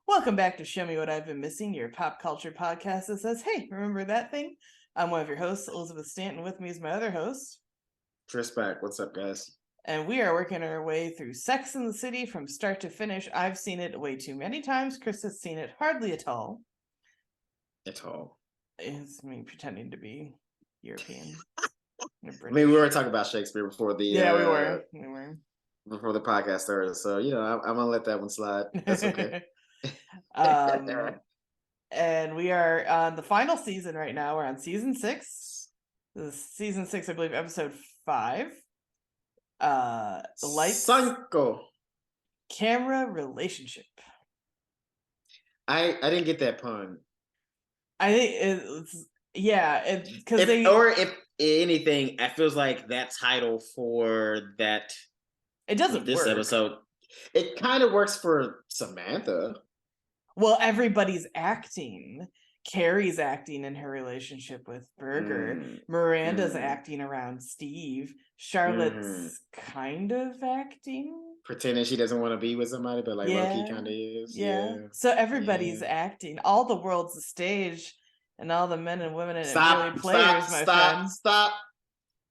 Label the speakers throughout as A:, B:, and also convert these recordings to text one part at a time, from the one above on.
A: Welcome back to Show Me What I've Been Missing, your pop culture podcast that says, hey, remember that thing? I'm one of your hosts, Elizabeth Stanton. With me is my other host,
B: Tris back. What's up, guys?
A: and we are working our way through Sex and the City from start to finish. I've seen it way too many times. Chris has seen it hardly at all.
B: At all.
A: It's me pretending to be European.
B: I mean, we were talking about Shakespeare before the
A: we were
B: before the podcast started, so I'm gonna let that one slide. That's okay.
A: And we are on the final season right now. We're on season 6. This is season 6, I believe, episode 5. Lights,
B: Sanko.
A: Camera, Relationship.
B: I didn't get that pun.
A: I think it's because
B: if anything, it feels like that title for that.
A: It doesn't
B: this
A: work.
B: episode. It kind of works for Samantha.
A: Well, everybody's acting. Carrie's acting in her relationship with Berger. Miranda's acting around Steve. Charlotte's kind of acting.
B: Pretending she doesn't want to be with somebody, but like low-key kind of is. Yeah.
A: So everybody's acting. All the world's a stage, and all the men and women in it really players, friend.
B: Stop.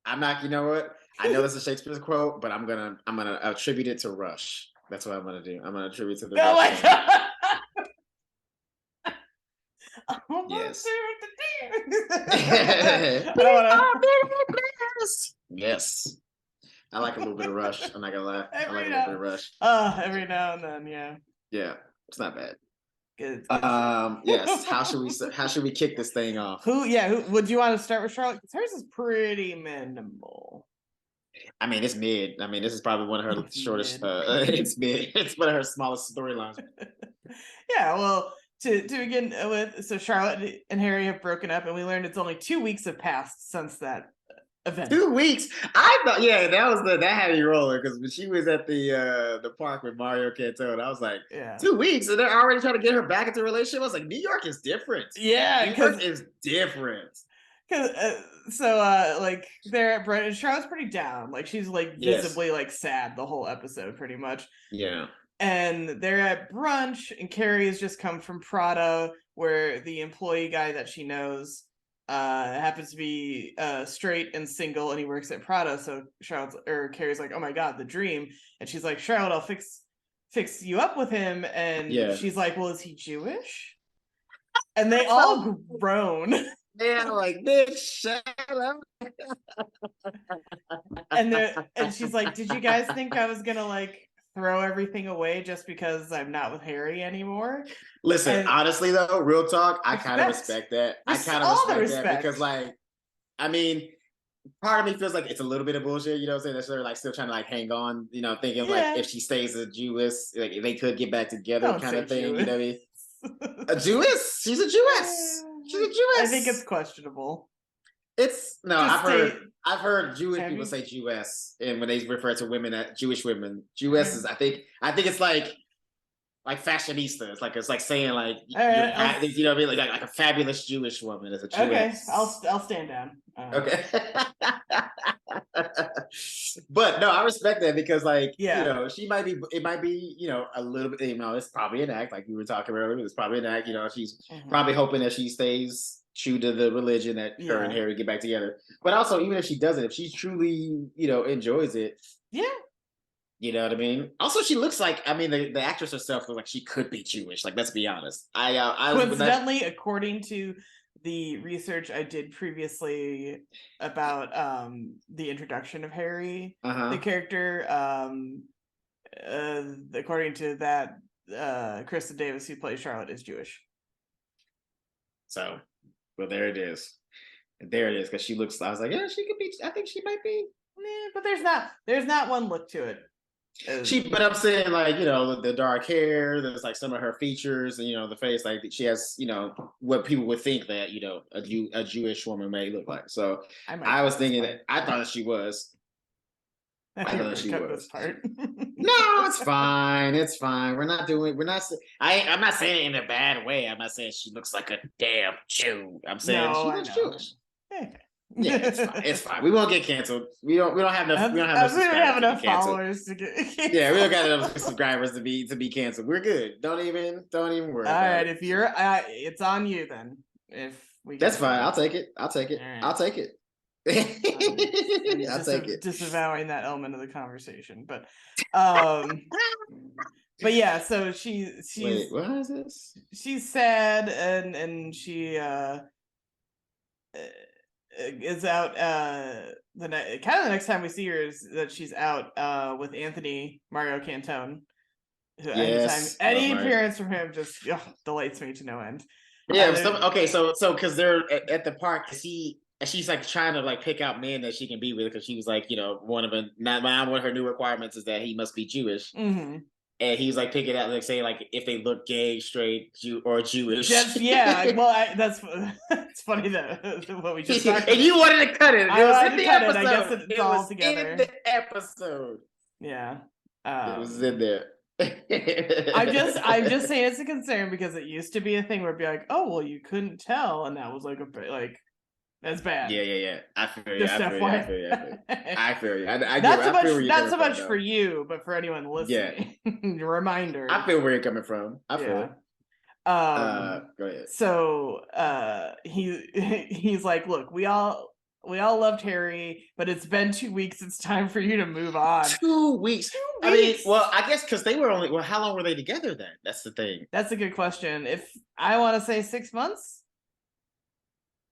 B: I'm not, you know what? I know this is Shakespeare's quote, but I'm gonna attribute it to Rush. That's what I'm gonna do. I'm gonna attribute to the
A: Oh
B: Rush.
A: my god.
B: Yes.
A: I
B: Yes. I like a little bit of Rush. I'm not gonna lie. I like a little bit of Rush.
A: Every now and then, yeah.
B: Yeah, it's not bad.
A: Good.
B: Yes. How should we kick this thing off?
A: Who would you want to start with, Charlotte? Because hers is pretty minimal.
B: I mean, it's mid. I mean, this is probably one of her shortest. It's mid. It's one of her smallest storylines.
A: Yeah. Well, to begin with, so Charlotte and Harry have broken up, and we learned it's only 2 weeks have passed since that event.
B: 2 weeks. I thought, that had me rolling because when she was at the park with Mario Cantone, I was like, 2 weeks, and they're already trying to get her back into a relationship. I was like, New York is different.
A: Yeah,
B: New York is different.
A: Because like they're at brunch, and Charlotte's pretty down. Like she's like visibly like sad the whole episode, pretty much.
B: Yeah. And
A: they're at brunch, and Carrie has just come from Prada, where the employee guy that she knows happens to be straight and single, and he works at Prada. So Carrie's like, oh my god, the dream. And she's like, Charlotte, I'll fix you up with him. And she's like, well, is he Jewish? And they all groan.
B: Yeah, like, bitch, shut up.
A: And she's like, did you guys think I was gonna like throw everything away just because I'm not with Harry anymore?
B: Listen, honestly though, real talk, I kind of respect that. I kind of respect that because, like, I mean, part of me feels like it's a little bit of bullshit, you know what I'm saying? That they're like still trying to like hang on, you know, thinking like if she stays a Jewess, like they could get back together kind of thing, you know what I mean? A Jewess? She's a Jewess. She's a Jewess.
A: I think it's questionable.
B: I've heard Jewish people say Jewess, and when they refer to women, Jewish women, Jewesses. I think it's like fashionista. It's like saying like you know what I mean, like a fabulous Jewish woman is a Jewess.
A: Okay, I'll stand down.
B: Okay. But no, I respect that because like you know, it might be you know a little bit, you know, it's probably an act like we were talking earlier. It's probably an act, you know. She's probably hoping that she stays true to the religion that her and Harry get back together. But also, even if she doesn't, if she truly, you know, enjoys it, you know what I mean. Also, she looks like, I mean, the actress herself looks like she could be Jewish. Like, let's be honest.
A: Coincidentally, according to the research I did previously about the introduction of Harry, the character, according to that, Kristen Davis, who plays Charlotte, is Jewish.
B: So, well, there it is. There it is, because she looks, I was like, yeah, she could be, I think she might be.
A: Yeah, but there's not one look to it.
B: But I'm saying, like, you know, the dark hair, there's like some of her features, and you know, the face, like she has, you know, what people would think that, you know, a Jewish woman may look like. So I was thinking that I thought she was. I thought she was. No, it's fine. It's fine. I'm not saying it in a bad way. I'm not saying she looks like a damn Jew. I'm saying she looks Jewish. Yeah, it's fine. It's fine. We won't get canceled. We don't have enough. We don't have enough
A: We don't
B: subscribers
A: have enough
B: to get canceled.
A: followers to get canceled.
B: Yeah, we don't got enough subscribers to be canceled. We're good. Don't even worry.
A: All
B: about
A: right,
B: it.
A: if you're, it's on you then. If we,
B: that's fine. I'll take it. I'll take it.
A: Right.
B: I'll take it. I'll take it.
A: Disavowing that element of the conversation, but yeah. So she's
B: wait. What is this?
A: She's sad and she is out. The next time we see her is that she's out with Anthony Mario Cantone.
B: Yes.
A: Any appearance from him just delights me to no end.
B: Yeah. So because they're at the park, she's like trying to like pick out men that she can be with, because she was like, one of her new requirements is that he must be Jewish.
A: Mm-hmm.
B: And he was like picking out, like saying like if they look gay, straight, Jew, or Jewish.
A: Yeah. Well, that's funny that what we just talked about.
B: And you wanted to cut it. It was in the episode.
A: I guess it's all together.
B: In the episode.
A: Yeah.
B: It was in there.
A: I'm just saying it's a concern, because it used to be a thing where it'd be like, oh well, you couldn't tell, and that was like that's bad.
B: Yeah. I feel you.
A: Just
B: I feel you.
A: Not so much for you, but for anyone listening. Yeah. Reminder.
B: I feel where you're coming from. I feel it. Go ahead.
A: So he's like, look, we all loved Harry, but it's been 2 weeks. It's time for you to move on.
B: 2 weeks. I mean, well, I guess because they were only. Well, how long were they together then? That's the thing.
A: That's a good question. If I want to say 6 months.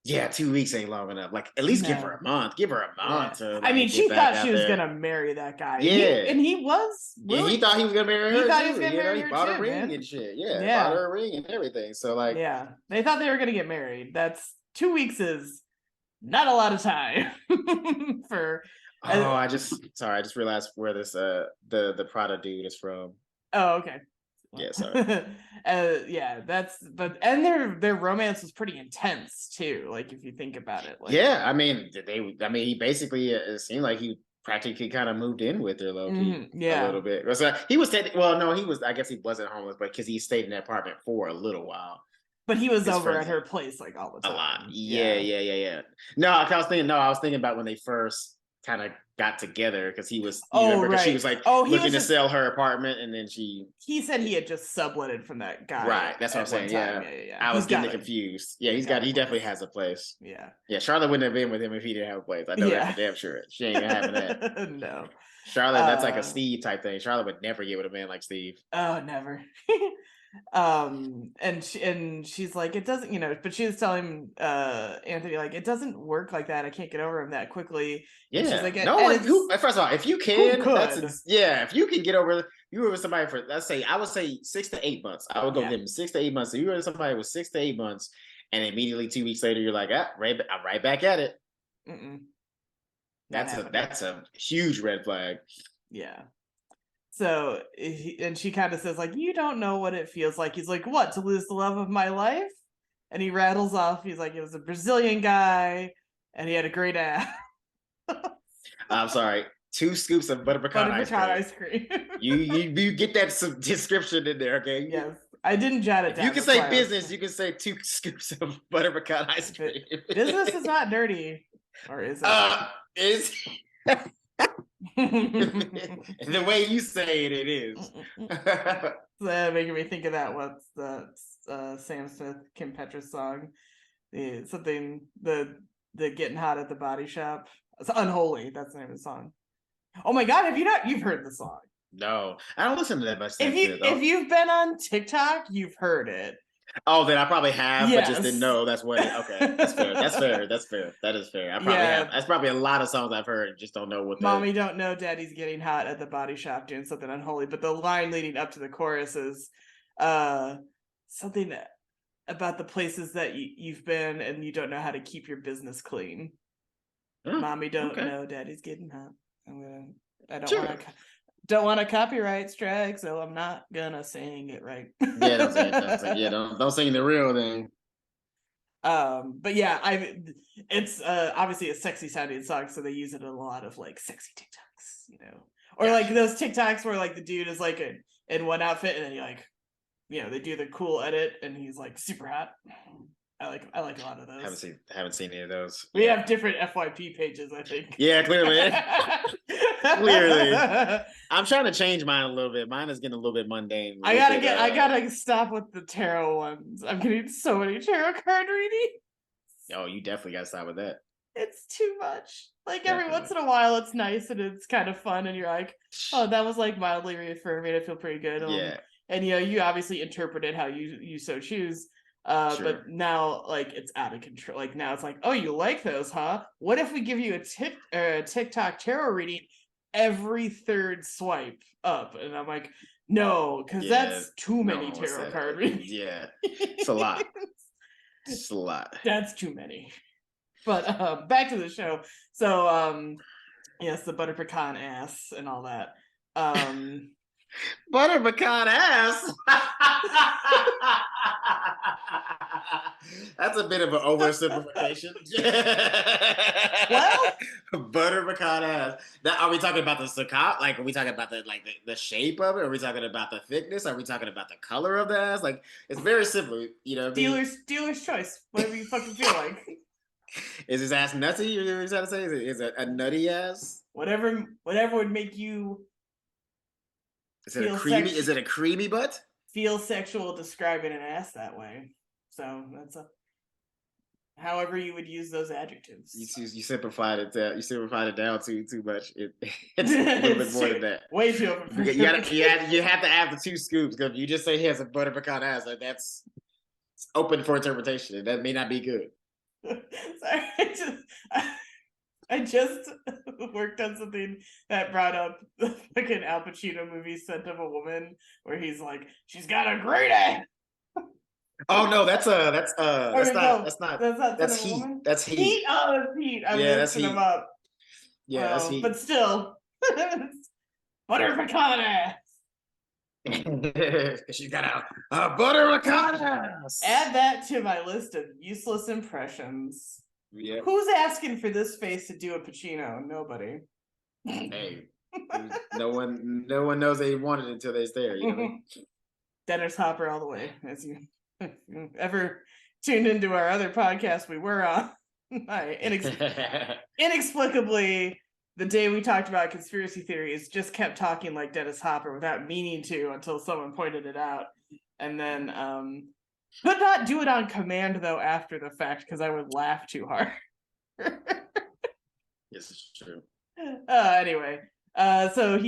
B: Yeah, 2 weeks ain't long enough. Like, at least give her a month. Give her a month.
A: Yeah.
B: To,
A: I mean, she thought she was gonna marry that guy.
B: Yeah,
A: and he was. Really,
B: he thought he was gonna marry her.
A: He thought he was gonna marry her.
B: He bought
A: too,
B: a ring
A: man.
B: and shit. Yeah, bought her a ring and everything. So like,
A: yeah, they thought they were gonna get married. That's 2 weeks is not a lot of time for.
B: I just realized where this the Prada dude is from.
A: Oh, okay.
B: Yeah, sorry.
A: Their romance was pretty intense too. Like if you think about it. Like,
B: yeah, I mean, he basically it seemed like he practically kind of moved in with her, low key, a little bit. So he was I guess he wasn't homeless, but because he stayed in that apartment for a little while.
A: But he was over at her place like all the time.
B: A lot. Yeah. No, I was thinking about when they first kind of got together, because he was because she was like looking to sell her apartment, and then he
A: said he had just subletted from that guy,
B: right? That's what I'm saying. Yeah. I was getting confused. Yeah, he definitely has a place. Yeah, Charlotte wouldn't have been with him if he didn't have a place. I know that for damn sure. She ain't having that.
A: No,
B: Charlotte, that's like a Steve type thing. Charlotte would never get with a man like Steve.
A: Oh, never. And she's like, it doesn't, but she was telling Anthony, like, it doesn't work like that. I can't get over him that quickly.
B: Yeah,
A: she's like,
B: first of all, if you can, if you can get over, you were with somebody for, I would say 6 to 8 months. I would go give him 6 to 8 months. So you were with somebody with 6 to 8 months, and immediately 2 weeks later, you're like, I'm right back at it. That's a huge red flag.
A: Yeah. So, and she kind of says, like, you don't know what it feels like. He's like, what, to lose the love of my life? And he rattles off. He's like, it was a Brazilian guy, and he had a great ass.
B: I'm sorry. 2 scoops of butter pecan ice cream. You get that description in there, okay?
A: Yes. I didn't jot it down.
B: You can say business. You can say 2 scoops of butter pecan ice cream.
A: Business is not dirty. Or is it?
B: The way you say it is.
A: Making me think of that. What's the Sam Smith, Kim Petras song? The Getting Hot at the Body Shop. It's Unholy. That's the name of the song. Oh my God! You've heard the song?
B: No, I don't listen to that much.
A: If you've been on TikTok, you've heard it.
B: Oh, then I probably have, but just didn't know that's what. Okay, that's fair. That is fair. I probably have. That's probably a lot of songs I've heard, just don't know what.
A: Mommy don't know Daddy's getting hot at the body shop doing something unholy. But the line leading up to the chorus is something about the places that you've been and you don't know how to keep your business clean. Oh, Mommy don't know Daddy's getting hot. I don't want a copyright strike, so I'm not gonna sing it right.
B: Yeah, don't sing it. Don't sing the real thing.
A: But yeah, it's obviously a sexy sounding song, so they use it in a lot of like sexy TikToks, or like those TikToks where like the dude is like in one outfit and then you like, they do the cool edit and he's like super hot. I like a lot of those.
B: Haven't seen any of those.
A: We have different FYP pages, I think.
B: Yeah, clearly. Clearly. I'm trying to change mine a little bit. Mine is getting a little bit mundane.
A: I gotta stop with the tarot ones. I'm getting so many tarot card readings.
B: Oh, you definitely gotta stop with that.
A: It's too much. Like every once in a while it's nice and it's kind of fun and you're like, oh, that was like mildly reaffirming. I feel pretty good.
B: Yeah.
A: And you obviously interpret it how you so choose. Sure. But now like it's out of control. Like now it's like, oh, you like those, huh? What if we give you a TikTok tarot reading every third swipe up? And I'm like, no, because that's too many tarot card readings.
B: Yeah, it's a lot. It's a lot.
A: That's too many. But back to the show. So yes, the butter pecan ass and all that.
B: Butter pecan ass. That's a bit of an oversimplification.
A: Well,
B: butter pecan ass. Are we talking about the saccade? Like, are we talking about the shape of it? Are we talking about the thickness? Are we talking about the color of the ass? Like, it's very simple. You know,
A: dealer's choice. Whatever you fucking feel like.
B: Is his ass nutty? You know what you're trying to say? Is it a nutty ass?
A: Whatever would make you.
B: Is it a creamy? Is it a creamy butt?
A: Feel sexual describing an ass that way. So that's however you would use those adjectives.
B: You simplified it. You simplified it down too much. It's a little bit more than that.
A: Way too open.
B: You have to add the 2 scoops because if you just say he has a butter pecan ass, like it's open for interpretation. That may not be good.
A: Sorry, I just worked on something that brought up the fucking Al Pacino movie Scent of a Woman, where he's like, she's got a great ass.
B: Oh no, that's not that's Heat. That's Heat.
A: Heat. Oh, that's Heat. I'm mixing them up.
B: Yeah, that's Heat.
A: But still, butter pecan ass.
B: She's got a butter pecan ass.
A: Add that to my list of useless impressions.
B: Yeah.
A: Who's asking for this face to do a Pacino? Nobody.
B: Hey, no one knows they want it until they're there. You know?
A: Dennis Hopper all the way. As you ever tuned into our other podcast we were on, inexplicably, the day we talked about conspiracy theories, just kept talking like Dennis Hopper without meaning to until someone pointed it out, and then could not do it on command though after the fact because I would laugh too hard.
B: Yes, it's true.
A: Anyway, so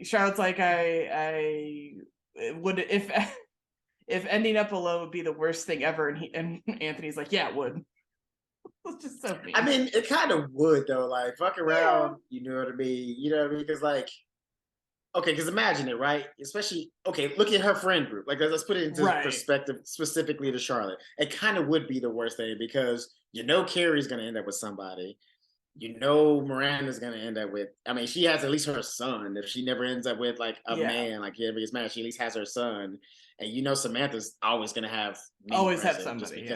A: Charlotte's like, I would if ending up alone would be the worst thing ever, and Anthony's like, yeah, it would. It's just so mean.
B: I mean, it kind of would though. Like, fuck around, you know what I mean? You know what I mean? Because like, okay, because imagine it, right? Especially, okay, look at her friend group. Like, let's put it into perspective specifically to Charlotte. It kind of would be the worst thing because Carrie's going to end up with somebody. Miranda's going to end up with, I mean, she has at least her son. If she never ends up with like a man, like he ever gets married, she at least has her son. And Samantha's always going to have
A: somebody.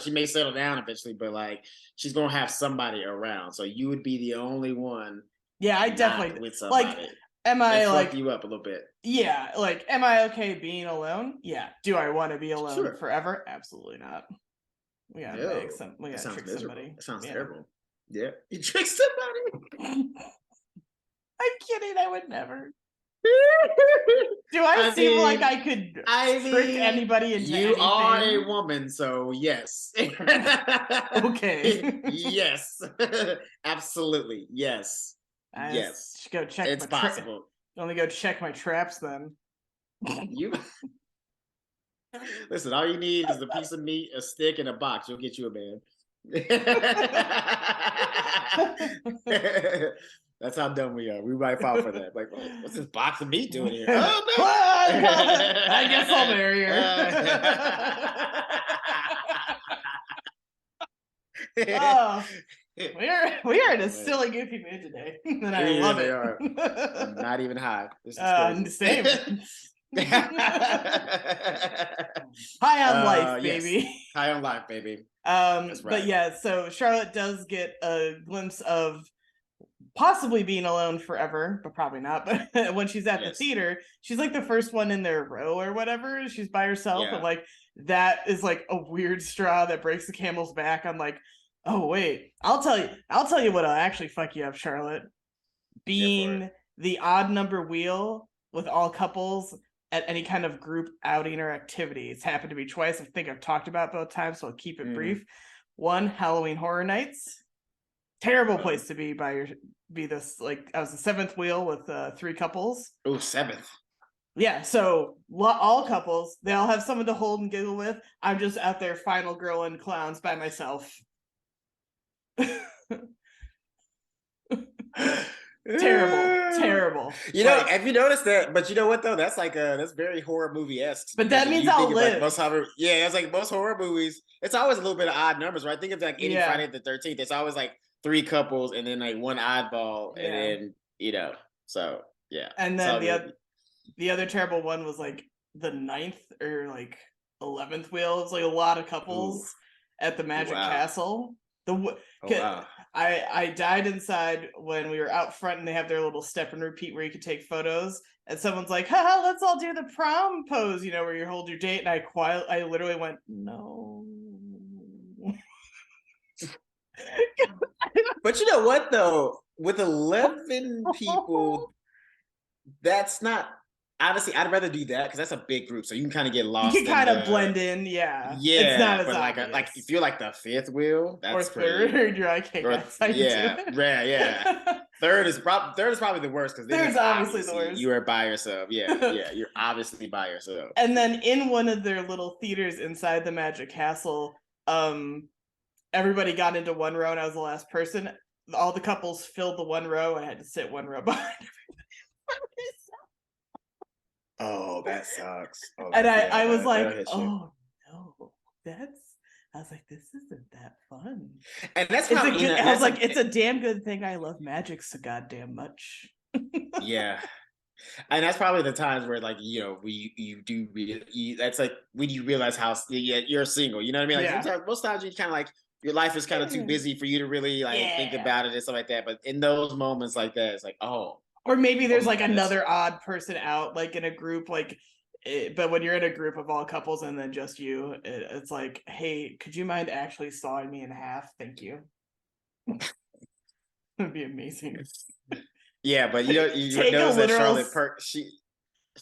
B: She may settle down eventually, but like she's going to have somebody around. So you would be the only one.
A: Yeah, I definitely
B: with somebody.
A: Like. Am I like
B: fuck you up a little bit?
A: Yeah, like, am I okay being alone? Yeah. Do I want to be alone forever? Absolutely not. We gotta trick somebody.
B: That sounds terrible. Yeah, you trick somebody.
A: I'm kidding. I would never. Do I seem like I could trick anybody into anything?
B: You are a woman, so yes.
A: Okay.
B: Yes. Absolutely. Yes.
A: Yes. Go check.
B: It's possible.
A: Only go check my traps then.
B: You listen. All you need is a piece of meat, a stick, and a box. You'll get you a man. That's how dumb we are. We might fall for that. Like, what's this box of meat doing here? Oh no!
A: I guess I'll marry her. Oh. We are in a silly, goofy mood today, and I love it.
B: Are. I'm not even high. This is
A: same. High on life, baby.
B: Yes. High on life, baby.
A: That's right. But yeah, so Charlotte does get a glimpse of possibly being alone forever, but probably not. But when she's at the theater, she's like the first one in their row or whatever. She's by herself, and like that is like a weird straw that breaks the camel's back. I'm like, oh wait, I'll tell you what'll actually fuck you up, Charlotte. Being the odd number wheel with all couples at any kind of group outing or activity. It's happened to me twice. I think I've talked about both times, so I'll keep it brief. One, Halloween Horror Nights. Terrible place to be this, like, I was the seventh wheel with 3 couples.
B: Oh, seventh.
A: Yeah, so all couples, they all have someone to hold and giggle with. I'm just out there final girl and clowns by myself. Terrible.
B: You know, have you noticed that? But you know what though? That's like that's very horror movie-esque.
A: But that means I'll live.
B: Like it's like most horror movies. It's always a little bit of odd numbers, right? Think of like any Friday the 13th. It's always like 3 couples and then like 1 oddball, and then so yeah.
A: And then the other terrible one was like the 9th or like 11th wheel. It was like a lot of couples at the Magic Castle. I died inside when we were out front and they have their little step and repeat where you could take photos, and someone's like, haha, let's all do the prom pose, where you hold your date, and I literally went, no.
B: But you know what though, with 11 people, that's not, honestly, I'd rather do that because that's a big group, so you can kind of get lost.
A: You can kind of blend in, yeah.
B: It's not as like if you're like the 5th wheel, that's
A: or third, you're like, hey,
B: yeah. Third is probably the worst because
A: third's obviously the worst.
B: You are by yourself, you're obviously by yourself.
A: And then in one of their little theaters inside the Magic Castle, everybody got into one row, and I was the last person. All the couples filled the one row. I had to sit one row behind everybody.
B: Oh, that sucks. Oh,
A: and I was like, oh no, I was like, this isn't that fun.
B: And that's
A: I was like, it's a damn good thing I love magic so goddamn much.
B: Yeah. And that's probably the times where, like, that's like when you realize how you're single, you know what I mean? Like sometimes, most times you kind of like, your life is kind of too busy for you to really like think about it and stuff like that. But in those moments like that, it's like, oh.
A: Or maybe there's like another odd person out, like in a group, but when you're in a group of all couples and then just you, it's like, hey, could you mind actually sawing me in half? Thank you. That'd be amazing.
B: Yeah, but you notice that Charlotte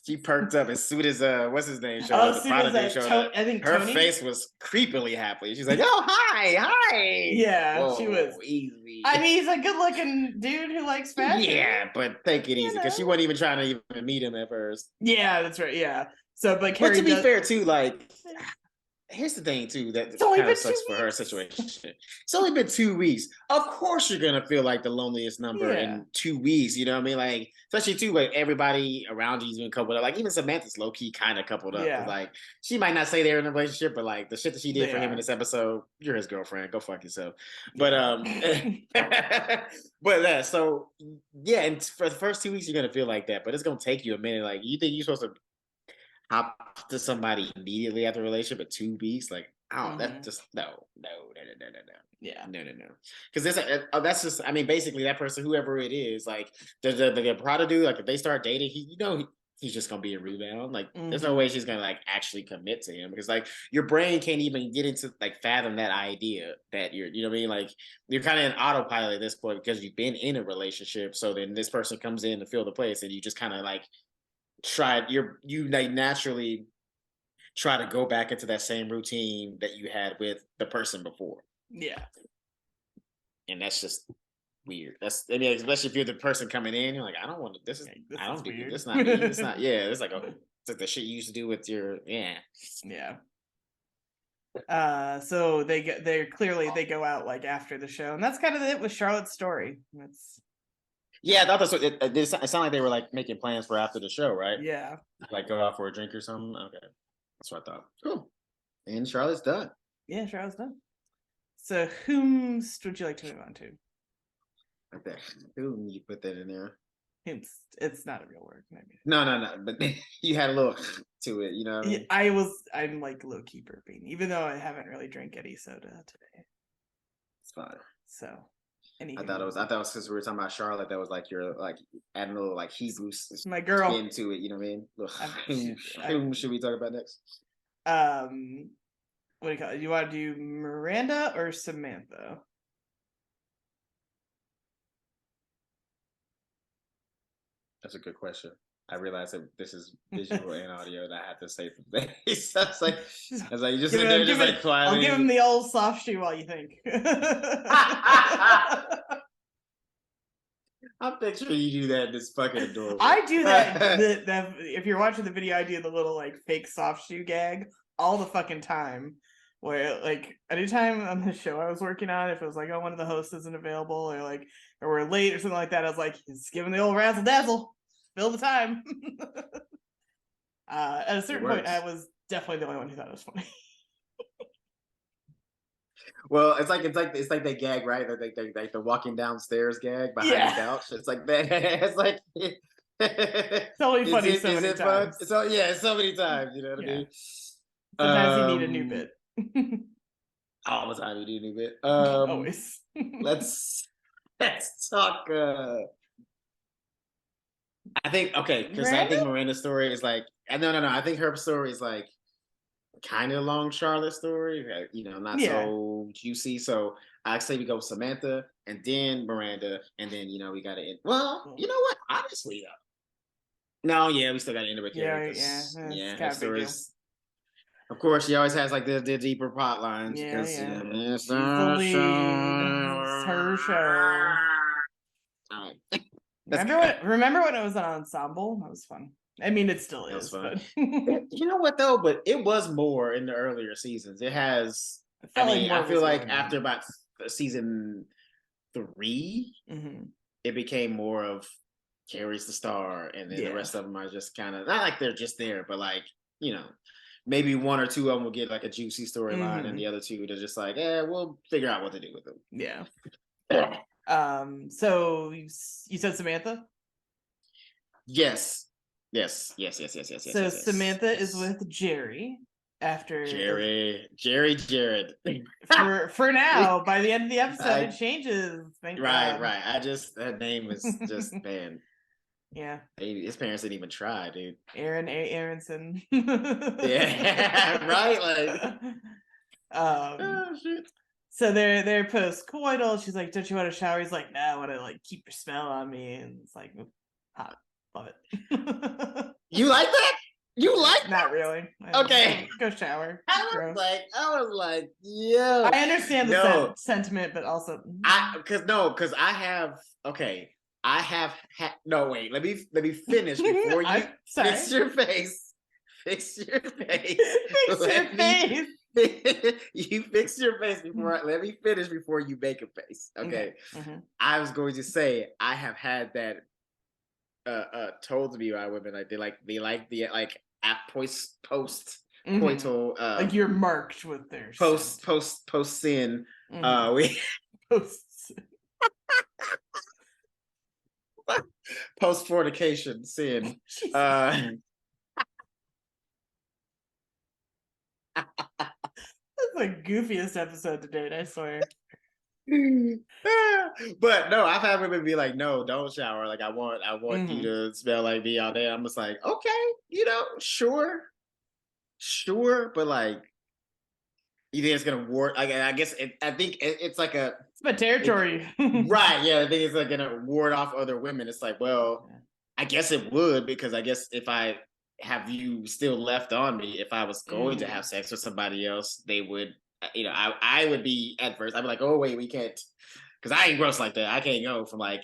B: she perked up as soon as what's his name showed up. The Prada dude showed up.
A: I think
B: her
A: Tony?
B: face was creepily happy. She's like, "Oh, hi."
A: Yeah,
B: whoa,
A: she was
B: easy.
A: I mean, he's a good-looking dude who likes fashion.
B: Yeah, but take it easy because she wasn't even trying to even meet him at first.
A: Yeah, that's right. Yeah. So, but Carrie
B: to be fair, too, like. Here's the thing, too, that kind of sucks for her situation. It's only been 2 weeks. Of course you're going to feel like the loneliest number in 2 weeks. You know what I mean? Like, especially, too, like, everybody around you's been coupled up. Like, even Samantha's low-key kind of coupled up. Yeah. Like, she might not say they're in a relationship, but, like, the shit that she did for him in this episode, you're his girlfriend. Go fuck yourself. But, so, yeah, and for the first 2 weeks, you're going to feel like that. But it's going to take you a minute. Like, you think you're supposed to hop to somebody immediately after a relationship at 2 weeks, like, that's just no. Yeah, no. Because that's just, I mean, basically that person, whoever it is, like the Prada dude, like if they start dating, he's just gonna be a rebound. Like, there's no way she's gonna like actually commit to him because like your brain can't even get into like fathom that idea that you know what I mean? Like you're kind of in autopilot at this point because you've been in a relationship. So then this person comes in to fill the place, and you just kind of like. You naturally try to go back into that same routine that you had with the person before. Yeah. And that's just weird. Especially if you're the person coming in, you're like, I don't want to, this not me. It's not, it's like, it's like the shit you used to do with your, Yeah.
A: So they go out like after the show, and that's kind of it with Charlotte's story.
B: Yeah, I thought that's what it sounded like they were like making plans for after the show, right?
A: Yeah.
B: Like go out for a drink or something. Okay. That's what I thought. Cool. And Charlotte's done.
A: Yeah, Charlotte's done. So whom would you like to move on to?
B: Like that. Whom you put that in there?
A: It's not a real word, maybe.
B: No. But you had a little to it, you know what I mean?
A: I'm like low key burping, even though I haven't really drank any soda today.
B: It's fine.
A: So
B: I thought it was because we were talking about Charlotte. That was like your like adding a little like Hebrew
A: my girl
B: spin to it. You know what I mean? Who should we talk about next?
A: What do you call it? You want to do Miranda or Samantha?
B: That's a good question. I realized that this is visual and audio, and I have to say from so I was like, you just sit there, just like quietly.
A: I'll give him the old soft shoe while you think.
B: I'm picturing you do that. It's fucking adorable.
A: I do that. If you're watching the video, I do the little like fake soft shoe gag all the fucking time. Where like anytime on the show I was working on, if it was like, oh, one of the hosts isn't available, or we're late or something like that, I was like, he's giving the old razzle dazzle, fill the time. At a certain point, I was definitely the only one who thought it was funny.
B: Well, it's like that gag, right? Like the walking downstairs gag behind the couch. It's like that. It's like
A: it's only funny so many times.
B: So many times. You know what I mean?
A: Sometimes you need a new bit.
B: All the time you need a new bit.
A: Always.
B: let's talk. I think because I think Miranda's story is like no. I think her story is like kind of along Charlotte's story, not so juicy. So I say we go with Samantha and then Miranda, and then we got to end. Well, you know what? Honestly, no, we still got to end it with Gerry. Her stories. Of course, she always has like the deeper plot lines. It's her
A: show. Remember when it was an ensemble? That was fun. I mean, it still is. But...
B: you know what though? But it was more in the earlier seasons. It has. I feel like after about season 3, it became more of Carrie's the star, and then the rest of them are just kind of not like they're just there, but like maybe 1 or 2 of them will get like a juicy storyline, and the other 2 they're just like, we'll figure out what to do with them.
A: Yeah. So you said Samantha?
B: Yes. So
A: Samantha is with Gerry after
B: Jared.
A: For now, by the end of the episode, it changes. Thank God.
B: Right. That name is just man.
A: Yeah.
B: His parents didn't even try, dude.
A: Aronson.
B: Yeah, right. Like,
A: oh shit. So they're post-coital. She's like, "Don't you want a shower?" He's like, "No, I want to like keep your spell on me." And it's like, hot. Love it.
B: You like that? You like that?
A: Not really.
B: Okay.
A: Go shower.
B: I was like, yeah.
A: I understand the sentiment, but also
B: because I have no wait. Let me finish before you fix your face. Fix your face. You fix your face before let me finish before you make a face. Okay. I was going to say I have had that told to me by women, like they like the post coital
A: like you're marked with their
B: post sin we post fornication sin
A: That's the goofiest episode to date, I swear.
B: But no, I've had women be like, "No, don't shower. Like, I want you to smell like me all day." I'm just like, okay, sure, but like, you think it's gonna work? I guess I think it's like
A: it's my territory,
B: right? Yeah, I think it's like gonna ward off other women. It's like, well, I guess it would, because I guess if I have you still left on me, if I was going to have sex with somebody else, they would. I would be adverse. I'd be like, oh wait, we can't, because I ain't gross like that. I can't go from like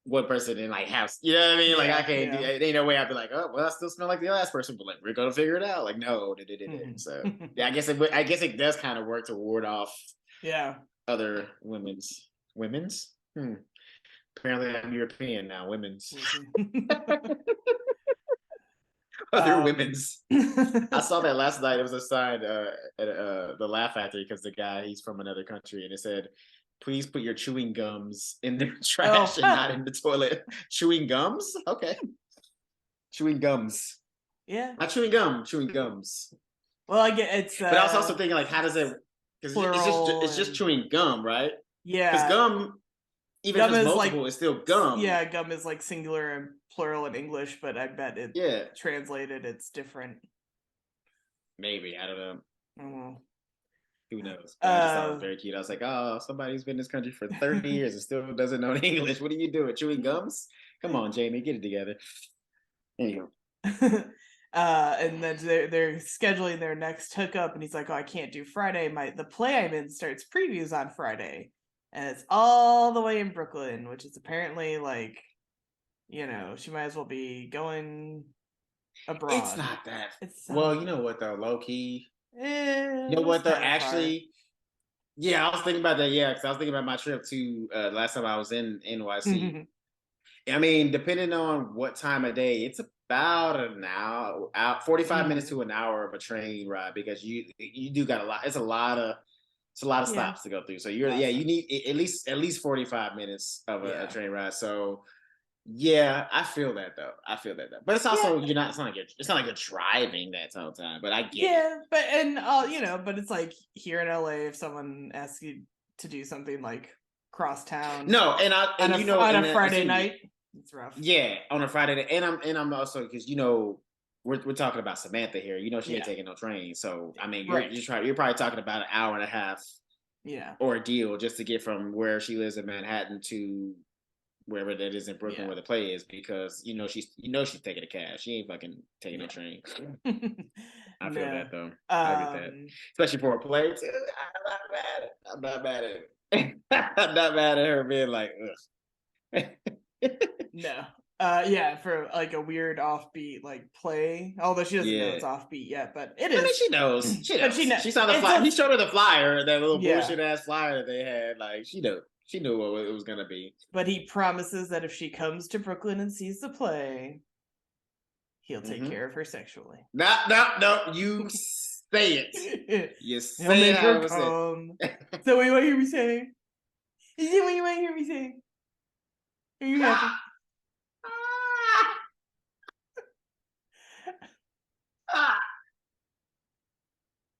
B: one person in like house. You know what I mean? Like I can't. There ain't no way I'd be like, oh well, I still smell like the last person, but like we're gonna figure it out. Like no, so yeah, I guess it does kind of work to ward off other women's. Apparently, I'm European now. Women's. Other women's. I saw that last night. It was a sign at the Laugh Factory, because the guy, he's from another country, and it said, "Please put your chewing gums in the trash and not in the toilet." Chewing gums? Okay. Chewing gums.
A: Yeah.
B: Not chewing gum. Chewing gums.
A: Well, I get it's.
B: But I was also thinking, like, how does it? Because it's just chewing gum, right?
A: Yeah.
B: Because gum even if it's multiple, it's still gum.
A: Yeah, gum is like singular and plural in English, but I bet it translated it's different.
B: Maybe, I don't know.
A: Mm-hmm.
B: Who knows? But I just thought it was very cute. I was like, oh, somebody who's been in this country for 30 years and still doesn't know English. What are you doing? Chewing gums? Come on, Jamie, get it together. There you
A: go. And then they're scheduling their next hookup, and he's like, oh, I can't do Friday. The play I'm in starts previews on Friday. And it's all the way in Brooklyn, which is apparently like, you know, she might as well be going abroad.
B: It's not that. Well, you know what though, low key. You know what though, actually. Yeah, I was thinking about that. Yeah, because I was thinking about my trip to last time I was in NYC. I mean, depending on what time of day, it's about an hour, 45 minutes to an hour of a train ride, because you do got a lot. It's a lot of stops to go through. So you need at least 45 minutes of a train ride. So yeah, I feel that though. But it's also it's not like you're driving that whole time. But I get it.
A: Yeah, but you know, but it's like here in LA, if someone asks you to do something like cross town,
B: no, on
A: a Friday night, it's rough.
B: Yeah, on a Friday night, and I'm also, because you know we're talking about Samantha here. You know she ain't taking no train, so I mean you're probably talking about an hour and a half ordeal just to get from where she lives in Manhattan to wherever that is in Brooklyn where the play is, because she's taking a cab. She ain't fucking taking a train. I feel that though. I get that, especially for a play too. I'm not mad at it. I'm not mad at her being like, ugh.
A: No. For like a weird offbeat like play. Although she doesn't know it's offbeat yet, but it is. I
B: mean, she knows. She saw the flyer. He showed her the flyer, that little bullshit ass flyer that they had. Like she knew what it was gonna be.
A: But he promises that if she comes to Brooklyn and sees the play, he'll take care of her sexually.
B: No, you say it. You say
A: it how it was said. So what you want to hear me say? Is it what you want to hear me say? Are you happy?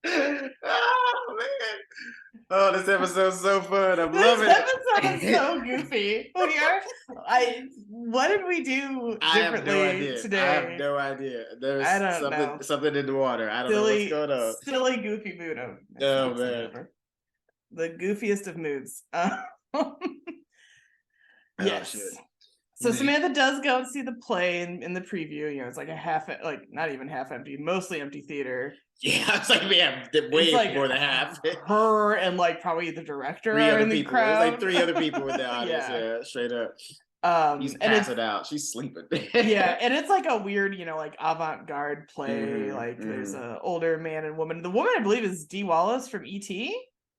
B: Oh man! Oh, this episode's so fun. I'm loving it.
A: This episode is so goofy. What did we do differently today?
B: I have no idea. There's something in the water. I don't know what's going on.
A: Silly, goofy mood.
B: Oh man.
A: The goofiest of moods. Yes.
B: Shit.
A: So Samantha does go and see the play in the preview. You know, it's like not even half empty, mostly empty theater.
B: Yeah, it's like way more than half.
A: Her and like probably the director are in the crowd.
B: It's like 3 other people in the audience. Yeah, straight up. He's passing out. She's sleeping.
A: Yeah, and it's like a weird, like avant-garde play. There's an older man and woman. The woman, I believe, is Dee Wallace from E.T.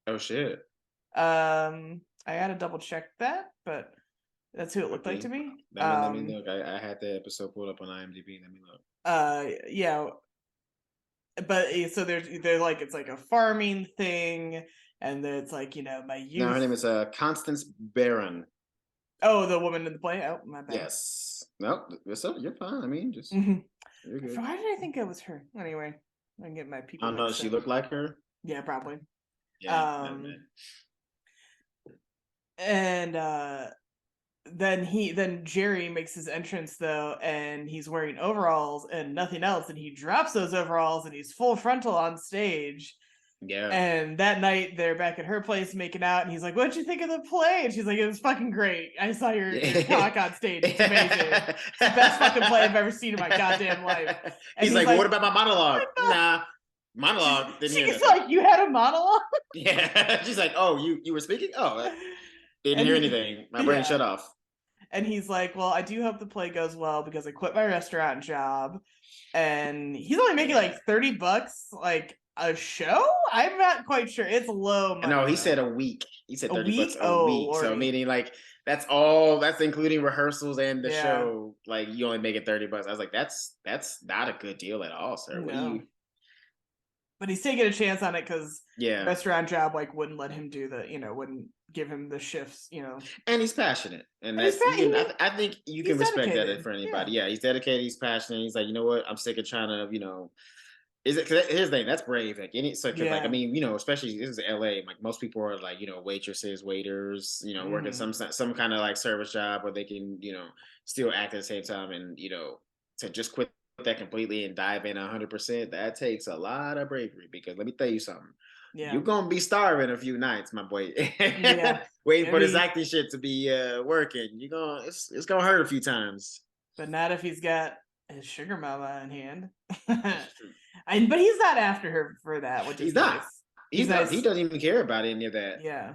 B: Oh shit.
A: I gotta double check that, but that's who it looked like to me.
B: Let me look. I had the episode pulled up on IMDb. Let me look.
A: Yeah. But so they're like, it's like a farming thing, and it's like, my youth.
B: No, her name is Constance Barron.
A: Oh, the woman in the play. Oh, my bad.
B: Yes. No, so you're fine. I mean, just
A: you're good. Why did I think it was her? Anyway, I can get my people.
B: I don't know. Does she look like her?
A: Yeah, probably.
B: Yeah.
A: And then Gerry makes his entrance though, and he's wearing overalls and nothing else, and he drops those overalls and he's full frontal on stage.
B: Yeah.
A: And that night they're back at her place making out, and he's like, "What'd you think of the play?" And she's like, "It was fucking great. I saw your cock on stage. It's amazing. It's the best fucking play I've ever seen in my goddamn life." And
B: he's like, "What about my monologue?" Nah. Monologue.
A: She's like, "You had a monologue?"
B: Yeah. She's like, "Oh, you were speaking? Oh, didn't hear anything. My brain shut off."
A: And he's like, "Well, I do hope the play goes well because I quit my restaurant job." And he's only making like $30 like a show. I'm not quite sure. It's low money.
B: No, he said a week. He said $30 a week. Lordy. So meaning like that's including rehearsals and the show. Like you only make it $30. I was like, that's not a good deal at all, sir.
A: No. But he's taking a chance on it because restaurant job like wouldn't let him do wouldn't give him the shifts,
B: And he's passionate, and that's I think you can respect that for anybody. Yeah, he's dedicated, he's passionate. He's like, you know what, I'm sick of trying to Is it? Cause here's the thing. That's brave. Like cause like I
A: Yeah.
B: mean, especially this is LA. Like most people are like waitresses, waiters. Working some kind of like service job where they can still act at the same time, and to just quit that completely and dive in 100%. That takes a lot of bravery because let me tell you something.
A: Yeah.
B: You're gonna be starving a few nights, my boy.
A: Yeah.
B: Waiting for this acting shit to be working. It's gonna hurt a few times.
A: But not if he's got his sugar mama in hand. But he's not after her for that, which is
B: not.
A: nice.
B: He doesn't even care about any of that.
A: Yeah.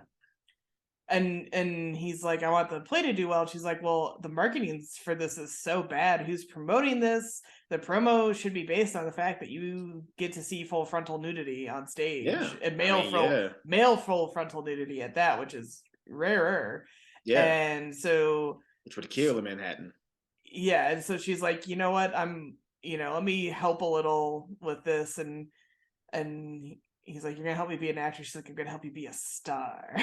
A: And he's like, I want the play to do well. And she's like, well, the marketing for this is so bad. Who's promoting this? The promo should be based on the fact that you get to see full frontal nudity on stage, and male full frontal nudity at that, which is rarer.
B: Yeah,
A: and so
B: which would kill in Manhattan.
A: Yeah, and so she's like, you know what? Let me help a little with this, and he's like, you're gonna help me be an actress. She's like, I'm gonna help you be a star.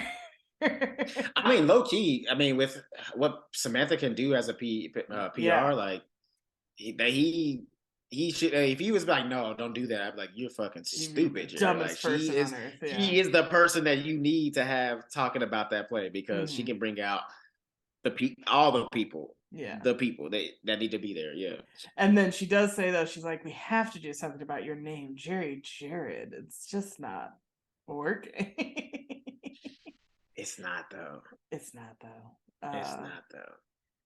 B: I mean, low key. I mean, with what Samantha can do as a PR, like he should. If he was like, no, don't do that. I'd be like, you're fucking stupid.
A: Dumbest person on earth. Yeah.
B: She is the person that you need to have talking about that play because she can bring out all the people.
A: Yeah,
B: the people that need to be there. Yeah.
A: And then she does say though, she's like, we have to do something about your name, Gerry Jared. It's just not working.
B: It's not though.
A: It's not though.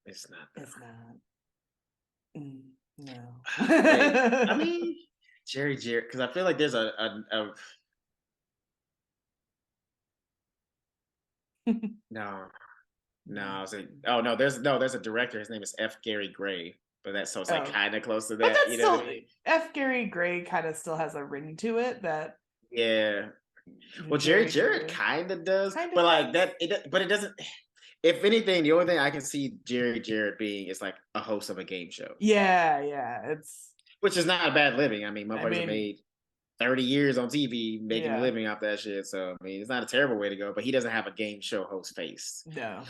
B: It's not.
A: No.
B: I mean, Gerry, because I feel like there's a no. No, I was like, oh no, there's a director. His name is F. Gary Gray, but it's like kind of close to that.
A: But that's still, F. Gary Gray kind of still has a ring to it. That
B: Well, Gerry Jared kind of does, but like that. But it doesn't. If anything, the only thing I can see Gerry Jared being is like a host of a game show.
A: Yeah,
B: which is not a bad living. I mean, motherfuckers have made 30 years on TV making a living off that shit. So I mean, it's not a terrible way to go, but he doesn't have a game show host face.
A: No.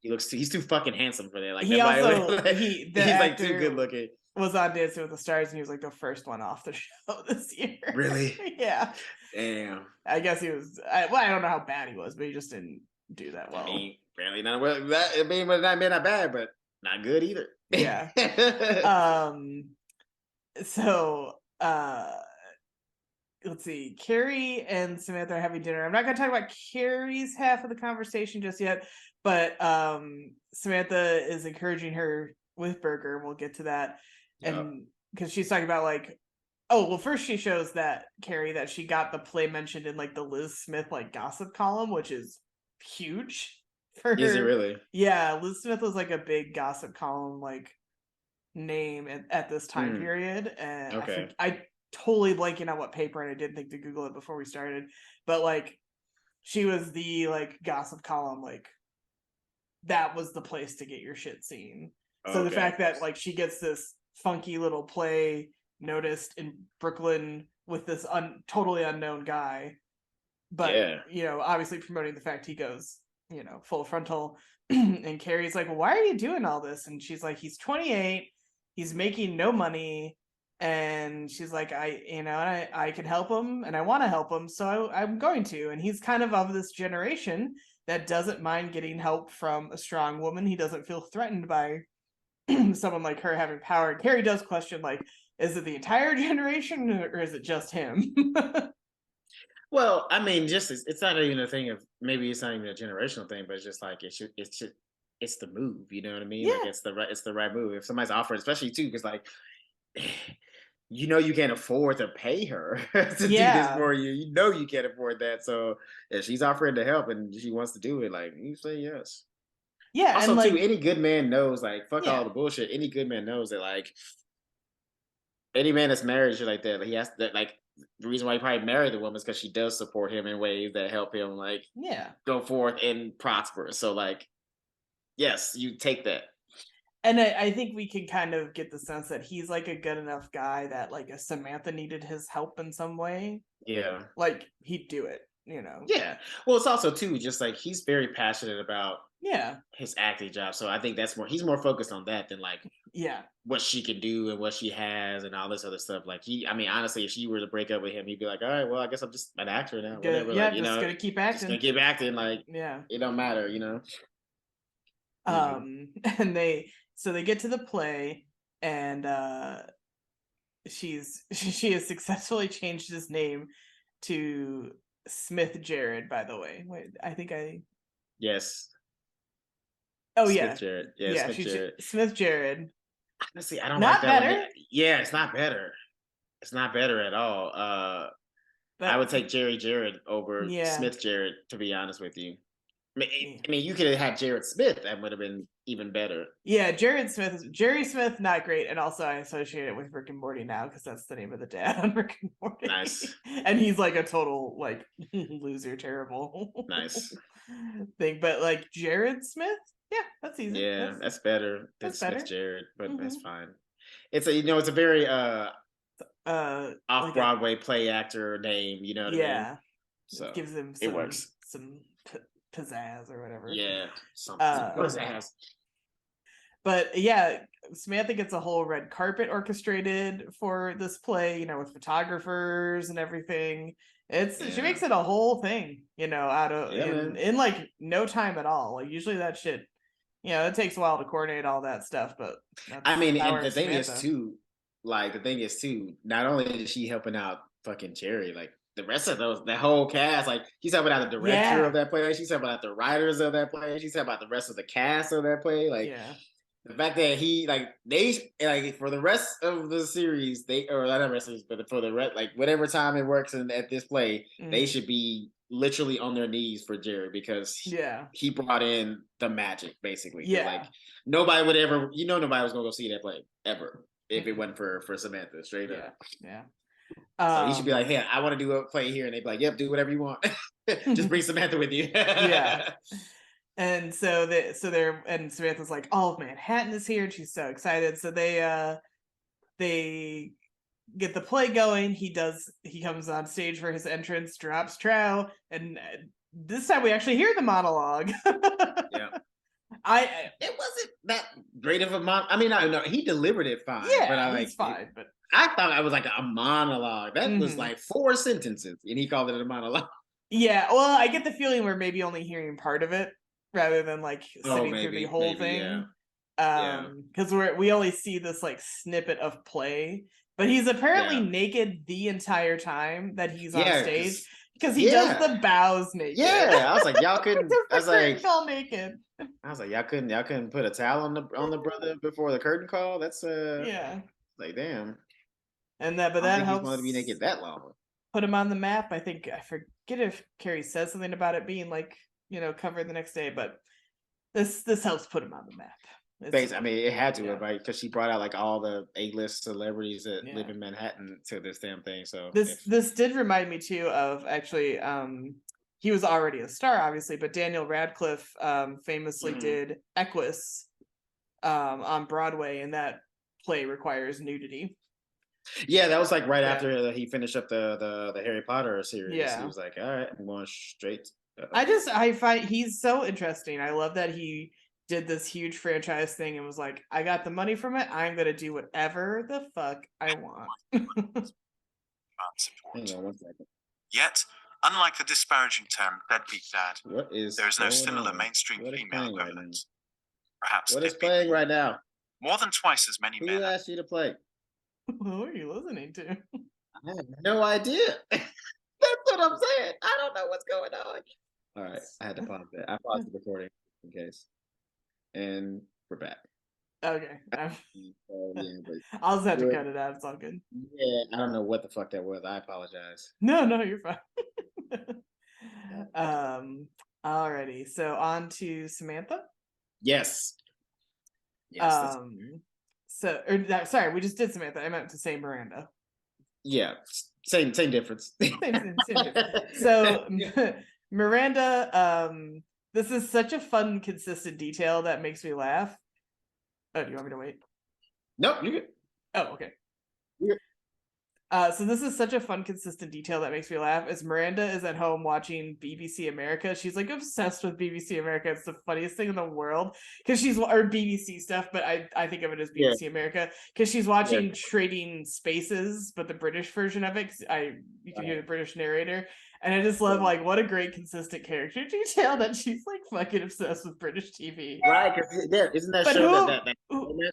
B: He's too fucking handsome for that. Like
A: he's
B: like too good looking.
A: Was on Dancing with the Stars and he was like the first one off the show this year.
B: Really?
A: Yeah.
B: Damn.
A: I guess he was. I don't know how bad he was, but he just didn't do that well.
B: I mean, apparently not well. It may not bad, but not good either.
A: Yeah. So let's see. Carrie and Samantha are having dinner. I'm not going to talk about Carrie's half of the conversation just yet, but Samantha is encouraging her with Berger. We'll get to that. And because she's talking about like, first she shows that Carrie that she got the play mentioned in like the Liz Smith like gossip column, which is huge for her.
B: Is it really?
A: Yeah, Liz Smith was like a big gossip column like name at this time period. And I totally blanking on what paper, and I didn't think to Google it before we started, but like she was the like gossip column, like that was the place to get your shit seen. So the fact that like she gets this funky little play noticed in Brooklyn with this totally unknown guy, but obviously promoting the fact he goes full frontal. And Carrie's like, well, why are you doing all this? And she's like, he's 28, he's making no money, and she's like, I can help him and I want to help him, so I'm going to. And he's kind of this generation that doesn't mind getting help from a strong woman. He doesn't feel threatened by someone like her having power. Carrie does question, like, is it the entire generation or is it just him?
B: Well, I mean, it's not even a thing of, maybe it's not even a generational thing, but it's just like it's the move. You know what I mean?
A: Yeah.
B: Like it's the right move. If somebody's offering, especially too, because like you can't afford to pay her to do this for you. You can't afford that. So if she's offering to help and she wants to do it, like you say yes.
A: Yeah.
B: Also,
A: and like,
B: too, any good man knows, like, fuck all the bullshit. Any good man knows that, like, any man that's married, shit like that, he has to, like, the reason why he probably married the woman is because she does support him in ways that help him, like, go forth and prosper. So, like, yes, you take that.
A: And I think we can kind of get the sense that he's like a good enough guy that, like, if Samantha needed his help in some way, like, he'd do it,
B: Yeah. Well, it's also too just like he's very passionate about his acting job. So I think he's more focused on that than like what she can do and what she has and all this other stuff. Like honestly, if she were to break up with him, he'd be like, all right, well, I guess I'm just an actor now.
A: Good.
B: Whatever.
A: Yeah,
B: like,
A: just gonna keep acting.
B: Just gonna keep acting. Like, it don't matter,
A: And they get to the play, and she has successfully changed his name to Smith Jared, by the way. Wait, I think
B: yes.
A: Oh
B: Smith Jared. Yeah, Smith Jared.
A: Smith Jared.
B: Honestly, I don't
A: not
B: like that
A: better.
B: one. Yeah, it's not better. It's not better at all. But I would take Gerry Jared over Smith Jared, to be honest with you. I mean, you could have had Jared Smith. That would have been even better.
A: Yeah, Gerry Smith, not great. And also I associate it with Rick and Morty now because that's the name of the dad on Rick and Morty.
B: Nice.
A: And he's like a total like loser, terrible
B: nice
A: thing. But like Jared Smith, that's easy.
B: Yeah, that's better than Smith Jared, but that's fine. It's a very off Broadway play actor name, you know what I mean? So
A: it gives him
B: it works.
A: Some pizzazz or whatever.
B: Yeah, something pizzazz.
A: But yeah, Samantha gets a whole red carpet orchestrated for this play, with photographers and everything. She makes it a whole thing, out of in like no time at all. Like usually that shit, it takes a while to coordinate all that stuff, but
B: I mean, and the thing is too, not only is she helping out fucking Gerry, like the rest of the whole cast, like she's helping out the director of that play, she's helping out the writers of that play, she's helping out the rest of the cast of that play, like the fact that they for the rest of the series, not rest of but for the rest, like whatever time it works at this play, they should be literally on their knees for Gerry because he brought in the magic basically. Like nobody would ever, nobody was gonna go see that play ever if it wasn't for Samantha, straight up. So he should be like, hey, I want to do a play here, and they'd be like, yep, do whatever you want. Just bring Samantha with you.
A: And so and Samantha's like, all of Manhattan is here, and she's so excited. So they get the play going. He comes on stage for his entrance, drops trow, and this time we actually hear the monologue.
B: It wasn't that great of a I mean, no, he delivered it fine. But
A: it's fine. But
B: I thought it was like a monologue. That was like 4 sentences, and he called it a monologue.
A: Yeah, well, I get the feeling we're maybe only hearing part of it rather than like sitting through the whole thing. Because we only see this like snippet of play, but he's apparently naked the entire time that he's on stage because he does the bows naked.
B: Yeah, I was like, y'all couldn't. I was like,
A: all naked.
B: I was like, y'all couldn't put a towel on the brother before the curtain call. That's like damn.
A: And that helps.
B: He's wanted to be naked that long.
A: Put him on the map. I forget if Carrie says something about it being like covered the next day, but this helps put him on the map.
B: I mean, it had to, right? Because she brought out like all the A-list celebrities that live in Manhattan to this damn thing. So
A: this did remind me too of actually, he was already a star, obviously, but Daniel Radcliffe famously did Equus on Broadway, and that play requires nudity.
B: Yeah, that was like right after he finished up the Harry Potter series. Yeah. He was like, all right, I'm going straight.
A: I find he's so interesting. I love that he did this huge franchise thing and was like, I got the money from it. I'm going to do whatever the fuck I want.
B: Hang on 1 second.
C: Yet, unlike the disparaging term deadbeat dad, there is no similar mainstream female equivalent. Perhaps
B: what is playing right now?
C: More than twice as many men.
B: Who asked you to play?
A: Who are you listening to?
B: I have no idea. That's what I'm saying. I don't know what's going on. All right, I had to pause that. I paused the recording in case. And we're back.
A: Okay. I'll just have to cut it out. It's all good.
B: Yeah, I don't know what the fuck that was. I apologize.
A: No, you're fine. Alrighty. So on to Samantha.
B: Yes.
A: Sorry, we just did Samantha. I meant to say Miranda.
B: Yeah, same difference.
A: same difference. So Miranda, this is such a fun, consistent detail that makes me laugh. Oh, do you want me to wait?
B: Nope, you good.
A: Oh, okay. So this is such a fun, consistent detail that makes me laugh. Is Miranda is at home watching BBC America. She's like obsessed with BBC America. It's the funniest thing in the world because or BBC stuff, but I think of it as BBC America because she's watching Trading Spaces, but the British version of it. You can hear the British narrator, and I just love like what a great consistent character detail that she's like fucking obsessed with British TV.
B: Right? Because isn't that show that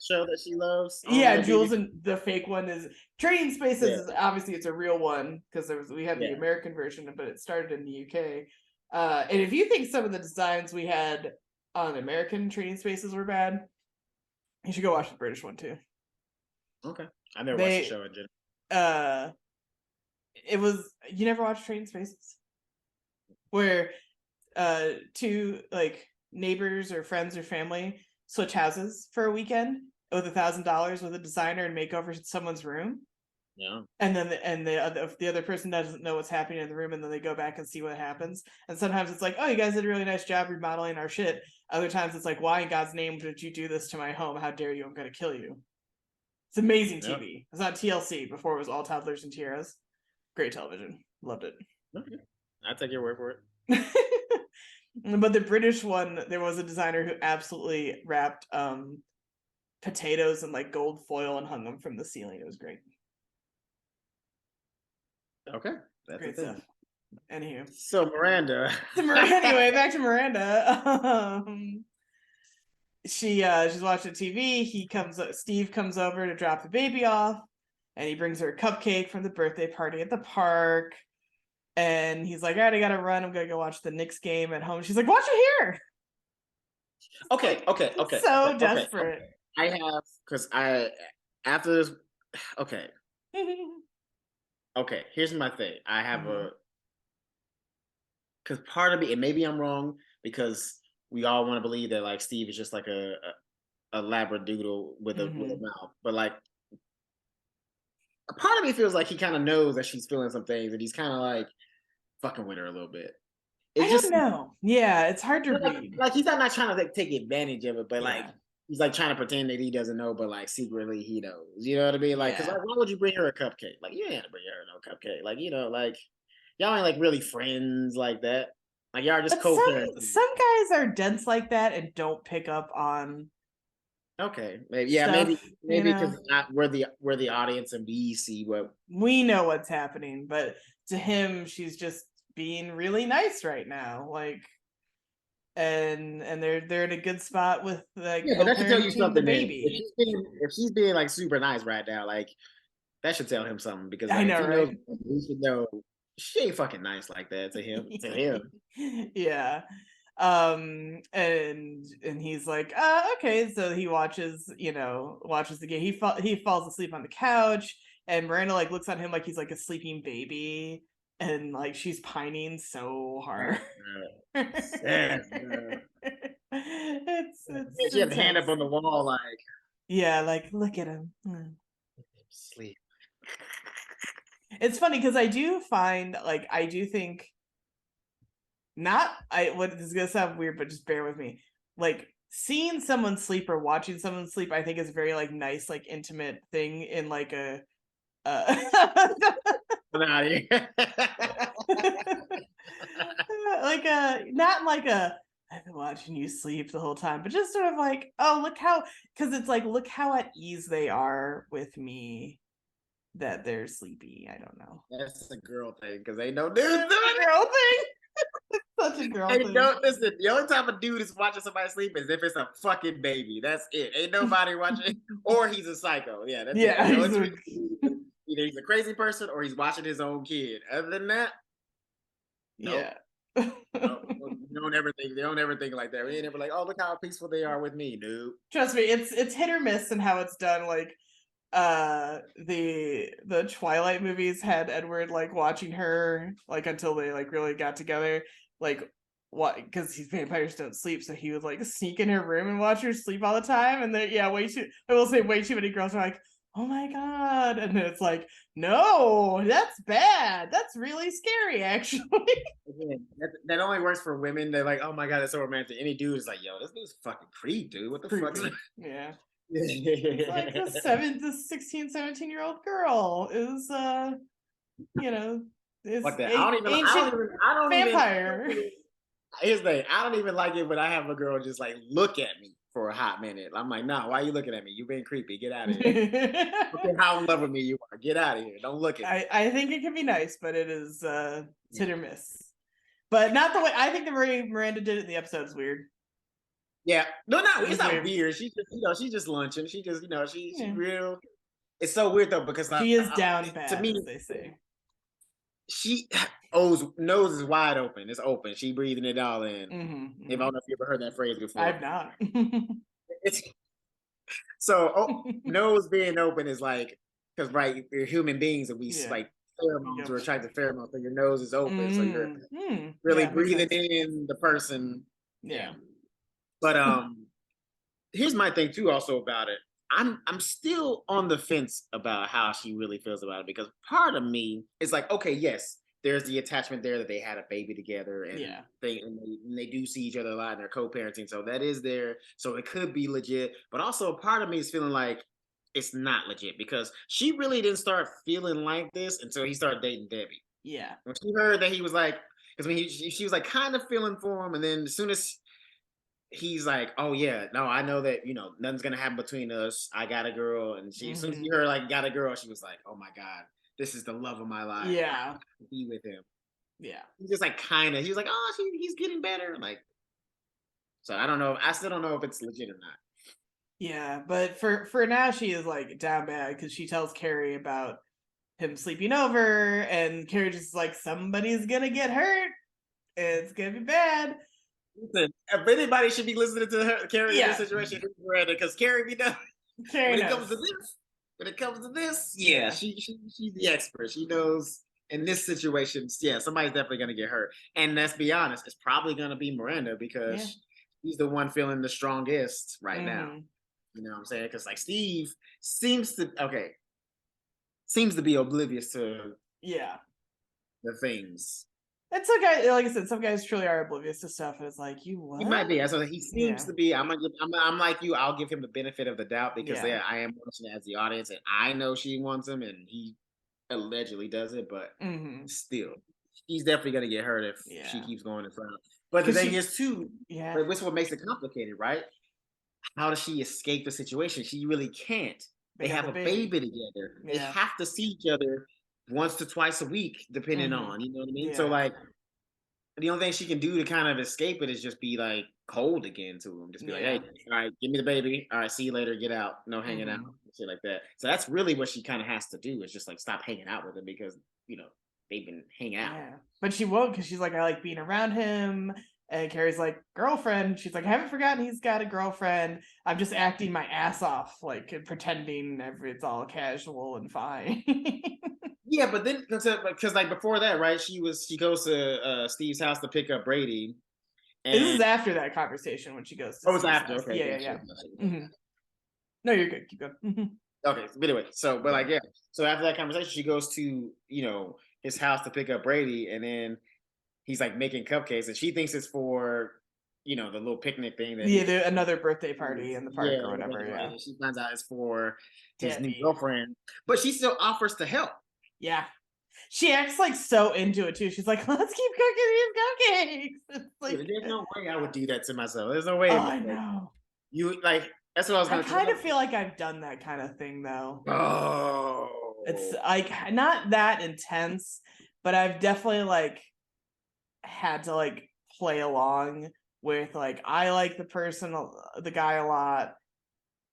B: show that she loves?
A: Yeah, Jules, and the fake one is Trading Spaces. Is obviously it's a real one because we had the American version, but it started in the UK. And if you think some of the designs we had on American Trading Spaces were bad, you should go watch the British one too.
B: Okay, I never watched the show in general.
A: You never watched Trading Spaces, where two like neighbors or friends or family switch houses for a weekend with $1,000 with a designer and make over someone's room.
B: Yeah.
A: And then the other person doesn't know what's happening in the room, and then they go back and see what happens. And sometimes it's like, oh, you guys did a really nice job remodeling our shit. Other times it's like, why in God's name did you do this to my home? How dare you? I'm going to kill you. It's amazing TV. It's on TLC before it was all toddlers and tiaras. Great television. Loved it.
B: Okay. I'll take your word for it.
A: But the British one, there was a designer who absolutely wrapped potatoes in like gold foil and hung them from the ceiling. It was great.
B: Okay, that's
A: great stuff. Anywho,
B: so Miranda.
A: Anyway, back to Miranda. She's watching TV. Steve comes over to drop the baby off, and he brings her a cupcake from the birthday party at the park. And he's like, all right, I gotta run. I'm gonna go watch the Knicks game at home. She's like, watch it here.
B: Okay.
A: So desperate.
B: I have, because after this, okay. Okay, here's my thing. I have because part of me, and maybe I'm wrong, because we all want to believe that like Steve is just like a labradoodle with a mouth, but like a part of me feels like he kind of knows that she's feeling some things, and he's kind of like fucking with her a little bit.
A: I don't know. Yeah, it's hard to read.
B: Like he's not trying to take advantage of it, but like he's like trying to pretend that he doesn't know, but like secretly he knows. You know what I mean? Like, because like, why would you bring her a cupcake? Like, you ain't have to bring her no cupcake. Like, like y'all ain't like really friends like that. Like y'all are just co-parents.
A: Some guys are dense like that and don't pick up on.
B: Okay, maybe stuff, maybe because we're the audience and we see what
A: we know what's happening, but to him, she's just being really nice right now, like, and they're in a good spot with like
B: but that should tell you something,
A: baby.
B: If she's being like super nice right now, like that should tell him something, because like,
A: I know, right?
B: We should know she ain't fucking nice like that to him.
A: Yeah. And he's like, okay. So he watches the game. He falls asleep on the couch, and Miranda like looks at him like he's like a sleeping baby, and like she's pining so hard.
B: It's she had the hand up on the wall, like,
A: yeah, like, look at him
B: sleep.
A: It's funny because I do think this is gonna sound weird, but just bear with me. Like seeing someone sleep or watching someone sleep, I think is a very like nice, like intimate thing in like a like not like a I've been watching you sleep the whole time, but just sort of like, oh, look how at ease they are with me that they're sleepy. I don't know.
B: That's a girl thing, because ain't no dude doing
A: a girl thing. Such a girl thing.
B: Listen, the only time a dude is watching somebody sleep is if it's a fucking baby. That's it. Ain't nobody watching, or he's a psycho. Yeah, that's it. Either he's a crazy person or he's watching his own kid. Other than that, no.
A: Yeah.
B: No, they don't ever think like that. We ain't ever like, oh, look how peaceful they are with me, dude.
A: Trust me, it's hit or miss in how it's done. Like the Twilight movies had Edward like watching her like until they like really got together, like what, because these vampires don't sleep, so he would like sneak in her room and watch her sleep all the time. And then way too many girls are like, oh my god, and then it's like, no, that's bad, that's really scary actually.
B: Again, that only works for women. They're like, oh my god, that's so romantic. Any dude is like, yo, this dude's fucking creep, dude, what the fuck.
A: Yeah, It's like the 16, 17-year-old girl is, is
B: like that.
A: ancient
B: I don't
A: vampire.
B: Here's the thing. I don't even like it when I have a girl just like look at me for a hot minute. I'm like, nah, why are you looking at me? You being creepy. Get out of here. Look at how in love with me you are. Get out of here. Don't look at me.
A: I think it can be nice, but it is hit or miss. But not the way I think the way Miranda did it in the episode is weird.
B: Yeah. No, it's not weird. She's just, she's just lunching. She just, she's real. It's so weird though, because
A: she is down bad,
B: to me,
A: as they say.
B: She nose is wide open. It's open. She breathing it all in.
A: Mm-hmm.
B: If I don't know if you ever heard that phrase before.
A: I've not.
B: Nose being open is like, because right, we're human beings and we like pheromones or attracted pheromones, so your nose is open, so you're really breathing in the person.
A: Yeah.
B: But here's my thing too, also about it. I'm still on the fence about how she really feels about it, because part of me is like, okay, yes, there's the attachment there that they had a baby together and they do see each other a lot and they're co-parenting, so that is there, so it could be legit. But also part of me is feeling like it's not legit, because she really didn't start feeling like this until he started dating Debbie.
A: Yeah,
B: when she heard that he was like, because when she was like kind of feeling for him, and then as soon as he's like, oh yeah, no, I know that, nothing's gonna happen between us. I got a girl. And she, as soon as you heard like got a girl, she was like, oh my God, this is the love of my life.
A: Yeah.
B: Be with him.
A: Yeah.
B: He's just like he was like, oh, he's getting better. Like, so I don't know. I still don't know if it's legit or not.
A: Yeah, but for now she is like down bad, because she tells Carrie about him sleeping over, and Carrie just is like, somebody's gonna get hurt. It's gonna be bad.
B: Listen, if anybody should be listening to her, Carrie in this situation, it's Miranda, because Carrie be done. When it comes to this, she's the expert. She knows in this situation, somebody's definitely gonna get hurt. And let's be honest, it's probably gonna be Miranda, because she's the one feeling the strongest right now. You know what I'm saying? Because like Steve seems to be oblivious to the things.
A: And some guys, like I said, some guys truly are oblivious to stuff, and it's like, you what?
B: He might be. So he seems to be. I'm like you. I'll give him the benefit of the doubt, because I am watching it as the audience, and I know she wants him, and he allegedly does it. But still, he's definitely gonna get hurt if she keeps going in front. But the thing is, too, but this is what makes it complicated, right? How does she escape the situation? She really can't. They have a baby together. They have to see each other once to twice a week, depending on, you know what I mean? So like, the only thing she can do to kind of escape it is just be like cold again to him. Just be like, hey, all right, give me the baby. All right, see you later. Get out. No hanging out. Shit like that. So that's really what she kind of has to do, is just like stop hanging out with him, because, they've been hanging out. Yeah.
A: But she won't, because she's like, I like being around him. And Carrie's like, girlfriend. She's like, I haven't forgotten he's got a girlfriend. I'm just acting my ass off, like pretending it's all casual and fine.
B: Yeah, but then, because like before that, right? She goes to Steve's house to pick up Brady.
A: And this is after that conversation when she goes to
B: Steve's after. House. Okay.
A: Yeah. No, you're good. Keep going.
B: Okay. But anyway, so after that conversation, she goes to, his house to pick up Brady, and then he's like making cupcakes, and she thinks it's for, the little picnic thing. That
A: another birthday party in the park or whatever. Yeah.
B: She finds out it's for his new girlfriend, but she still offers to help.
A: Yeah. She acts like so into it too. She's like, let's keep cooking these cupcakes. It's like,
B: there's no way I would do that to myself. There's no way.
A: Oh, I know.
B: You like, that's what I was going to
A: I kind of feel like I've done that kind of thing though.
B: Oh.
A: It's like not that intense, but I've definitely like had to like play along with like, I like the guy a lot,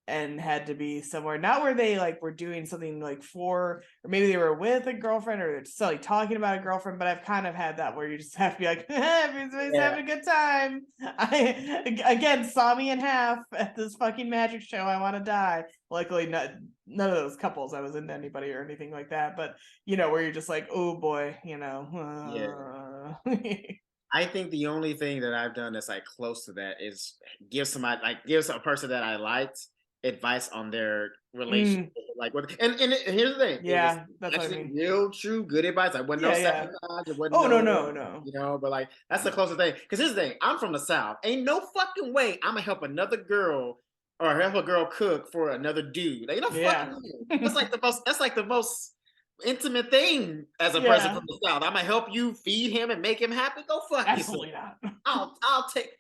A: and had to be somewhere not where they like were doing something like for, or maybe they were with a girlfriend, or they're just like talking about a girlfriend. But I've kind of had that where you just have to be like, everybody's having a good time. I again saw me in half at this fucking magic show. I want to die. Luckily, none of those couples I was into anybody or anything like that. But where you're just like, oh boy,
B: I think the only thing that I've done that's like close to that is give a person that I liked advice on their relationship, like what. And here's the thing,
A: that's what I mean.
B: Real, true, good advice. I wasn't sabotage. It wasn't
A: no.
B: But like that's the closest thing. Because here's the thing, I'm from the South. Ain't no fucking way I'm gonna help another girl or help a girl cook for another dude. Like, fuck you. That's like the most intimate thing as a person from the South. I'm gonna help you feed him and make him happy. Go fuck
A: Absolutely
B: yourself.
A: not.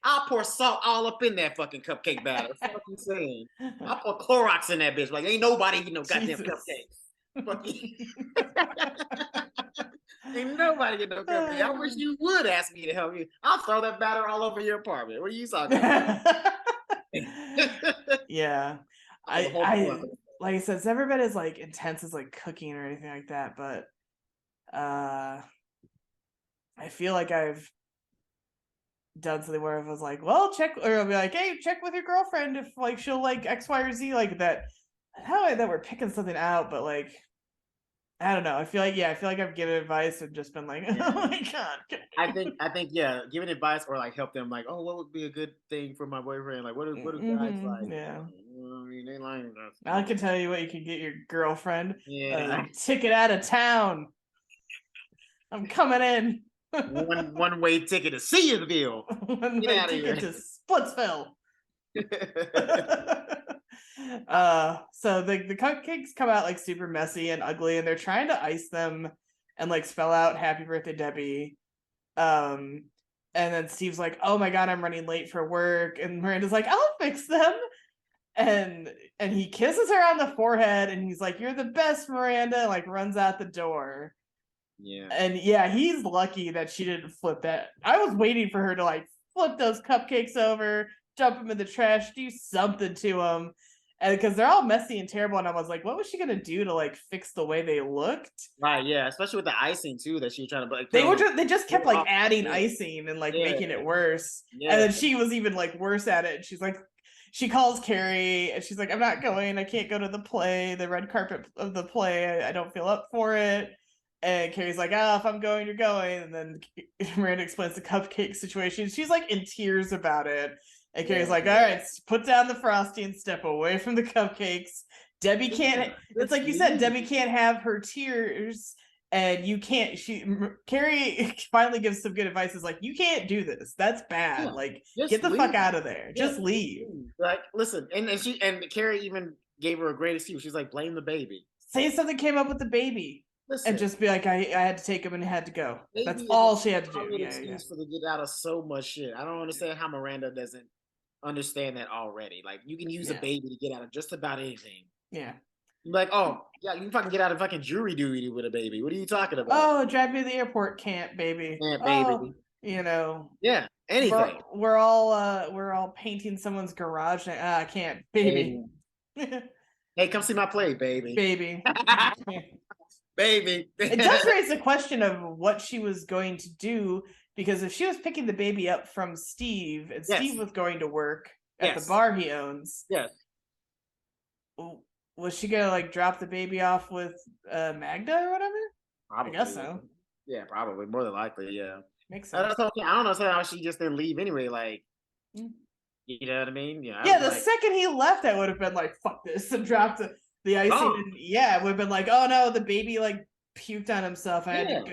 B: I'll pour salt all up in that fucking cupcake batter. What you saying? I'll pour Clorox in that bitch. Like, ain't nobody eating no goddamn cupcakes. Fuck you. Ain't nobody getting no cupcake. I wish you would ask me to help you. I'll throw that batter all over your apartment. What are you talking about?
A: Yeah. I like I said, it's never been as like intense as like cooking or anything like that, but I feel like I've done something where I was like, well, check, or I'll be like, hey, check with your girlfriend if like she'll like X, Y, or Z, like that. How that we're picking something out, but like I don't know. I feel like I've given advice and just been like, oh my god.
B: I think giving advice or like help them like, oh, what would be a good thing for my boyfriend? Like, what do guys like?
A: Yeah.
B: I mean, they like that.
A: I can tell you what you can get your girlfriend.
B: Yeah.
A: Ticket out of town. I'm coming in.
B: one-way ticket to Searsville.
A: One-way ticket to Splitsville. So the cupcakes come out like super messy and ugly, and they're trying to ice them and like spell out "Happy Birthday, Debbie." And then Steve's like, "Oh my god, I'm running late for work," and Miranda's like, "I'll fix them." And he kisses her on the forehead, and he's like, "You're the best, Miranda," and like runs out the door.
B: Yeah.
A: And yeah, he's lucky that she didn't flip that. I was waiting for her to like flip those cupcakes over, dump them in the trash, do something to them. And because they're all messy and terrible, and I was like, what was she gonna do to like fix the way they looked?
B: Right, yeah, especially with the icing too that she was trying to. Like,
A: they just kept like adding icing and like making it worse. Yeah. And then she was even like worse at it. She's like, she calls Carrie and she's like, I'm not going. I can't go to the play, the red carpet of the play. I don't feel up for it. And Carrie's like, if I'm going, you're going. And then Miranda explains the cupcake situation. She's like in tears about it. And Carrie's like, all right, put down the frosting and step away from the cupcakes. Debbie can't, it's like you said, Debbie can't have her tears. And you can't, Carrie finally gives some good advice. Is like, you can't do this. That's bad. Yeah, like, get the fuck out of there. Yeah, just leave.
B: Like, listen. And Carrie even gave her a great excuse. She's like, blame the baby.
A: Say something came up with the baby. Listen, and just be like, I had to take him and had to go. That's all she had to do.
B: Excuse for to get out of so much shit. I don't understand how Miranda doesn't understand that already. Like, you can use a baby to get out of just about anything.
A: Yeah.
B: Like, oh yeah, you can fucking get out of fucking jury duty with a baby. What are you talking about?
A: Oh, drive me to the airport, can't, baby.
B: Can't, baby.
A: You know.
B: Yeah, anything.
A: We're all painting someone's garage. I can't, baby.
B: Hey, come see my play, baby.
A: Baby.
B: Baby.
A: It does raise the question of what she was going to do, because if she was picking the baby up from Steve and Steve was going to work at the bar he owns.
B: Yes.
A: Was she gonna like drop the baby off with Magda or whatever?
B: Probably.
A: I guess so.
B: Yeah, probably. More than likely, yeah.
A: Makes sense.
B: I don't know how she just didn't leave anyway. Like, you know what I mean?
A: Yeah. The second he left, I would have been like, "Fuck this," and dropped the icing. Oh. And, it would have been like, "Oh no, the baby like puked on himself. I had to go,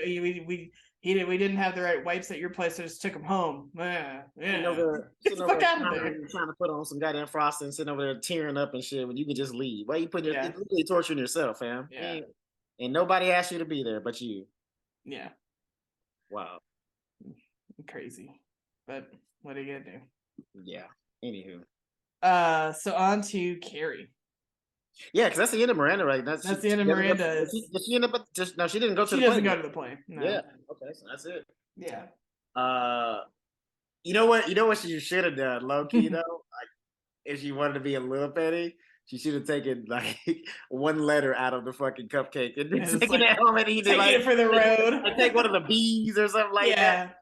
A: we didn't have the right wipes at your place, so I just took him home." Yeah. Get the fuck out of there.
B: Trying to put on some goddamn frosting, sitting over there tearing up and shit when you can just leave. Why you putting you're really torturing yourself, fam?
A: Yeah.
B: And nobody asked you to be there but you.
A: Yeah.
B: Wow.
A: Crazy. But what are you gonna do?
B: Yeah. Anywho.
A: So on to Carrie.
B: Yeah, because that's the end of Miranda, right? That's
A: the end of Miranda.
B: Did she end up? No, she didn't go to the play.
A: She doesn't go to the play. No.
B: Yeah. Okay, so that's it.
A: Yeah.
B: You know what? You know what she should have done, low key though. Like, if she wanted to be a little petty, she should have taken like one letter out of the fucking cupcake and then taken it home and eat it.
A: Take it for the road.
B: Like, take one of the bees or something like that.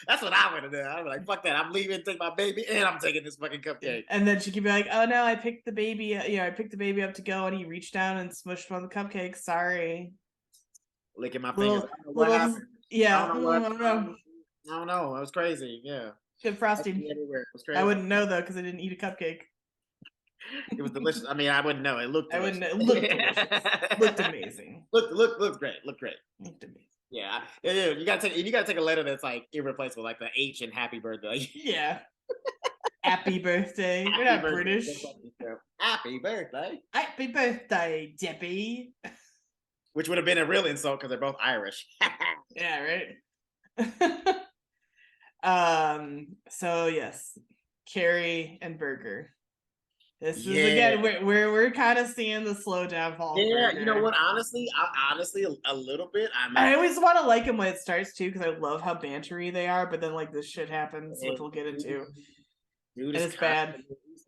B: That's what I would have done. I'd be like, fuck that. I'm leaving, take my baby, and I'm taking this fucking cupcake.
A: And then she could be like, oh no, I picked the baby. I picked the baby up to go, and he reached down and smushed one of the cupcakes. Sorry.
B: Licking my fingers.
A: What happened? Yeah.
B: I don't know. It was crazy. Yeah.
A: Good frosting.
B: Everywhere. It was crazy.
A: I wouldn't know though because I didn't eat a cupcake.
B: It was delicious. I mean, I wouldn't know. It looked delicious.
A: It looked delicious. Looked amazing.
B: Looked great. Looked great.
A: Looked amazing.
B: Yeah. You gotta take a letter that's like irreplaceable, like the H in Happy Birthday.
A: Yeah. Happy birthday. You're not British.
B: Happy birthday.
A: Happy birthday, Debbie.
B: Which would have been a real insult because they're both Irish.
A: Yeah, right. So yes, Carrie and Berger. This is again we're kind of seeing the slow downfall.
B: Yeah, you know what? Honestly, a little bit.
A: I always want to like him when it starts too, because I love how bantery they are. But then like this shit happens, which we'll get into.
B: Dude,
A: and it's bad.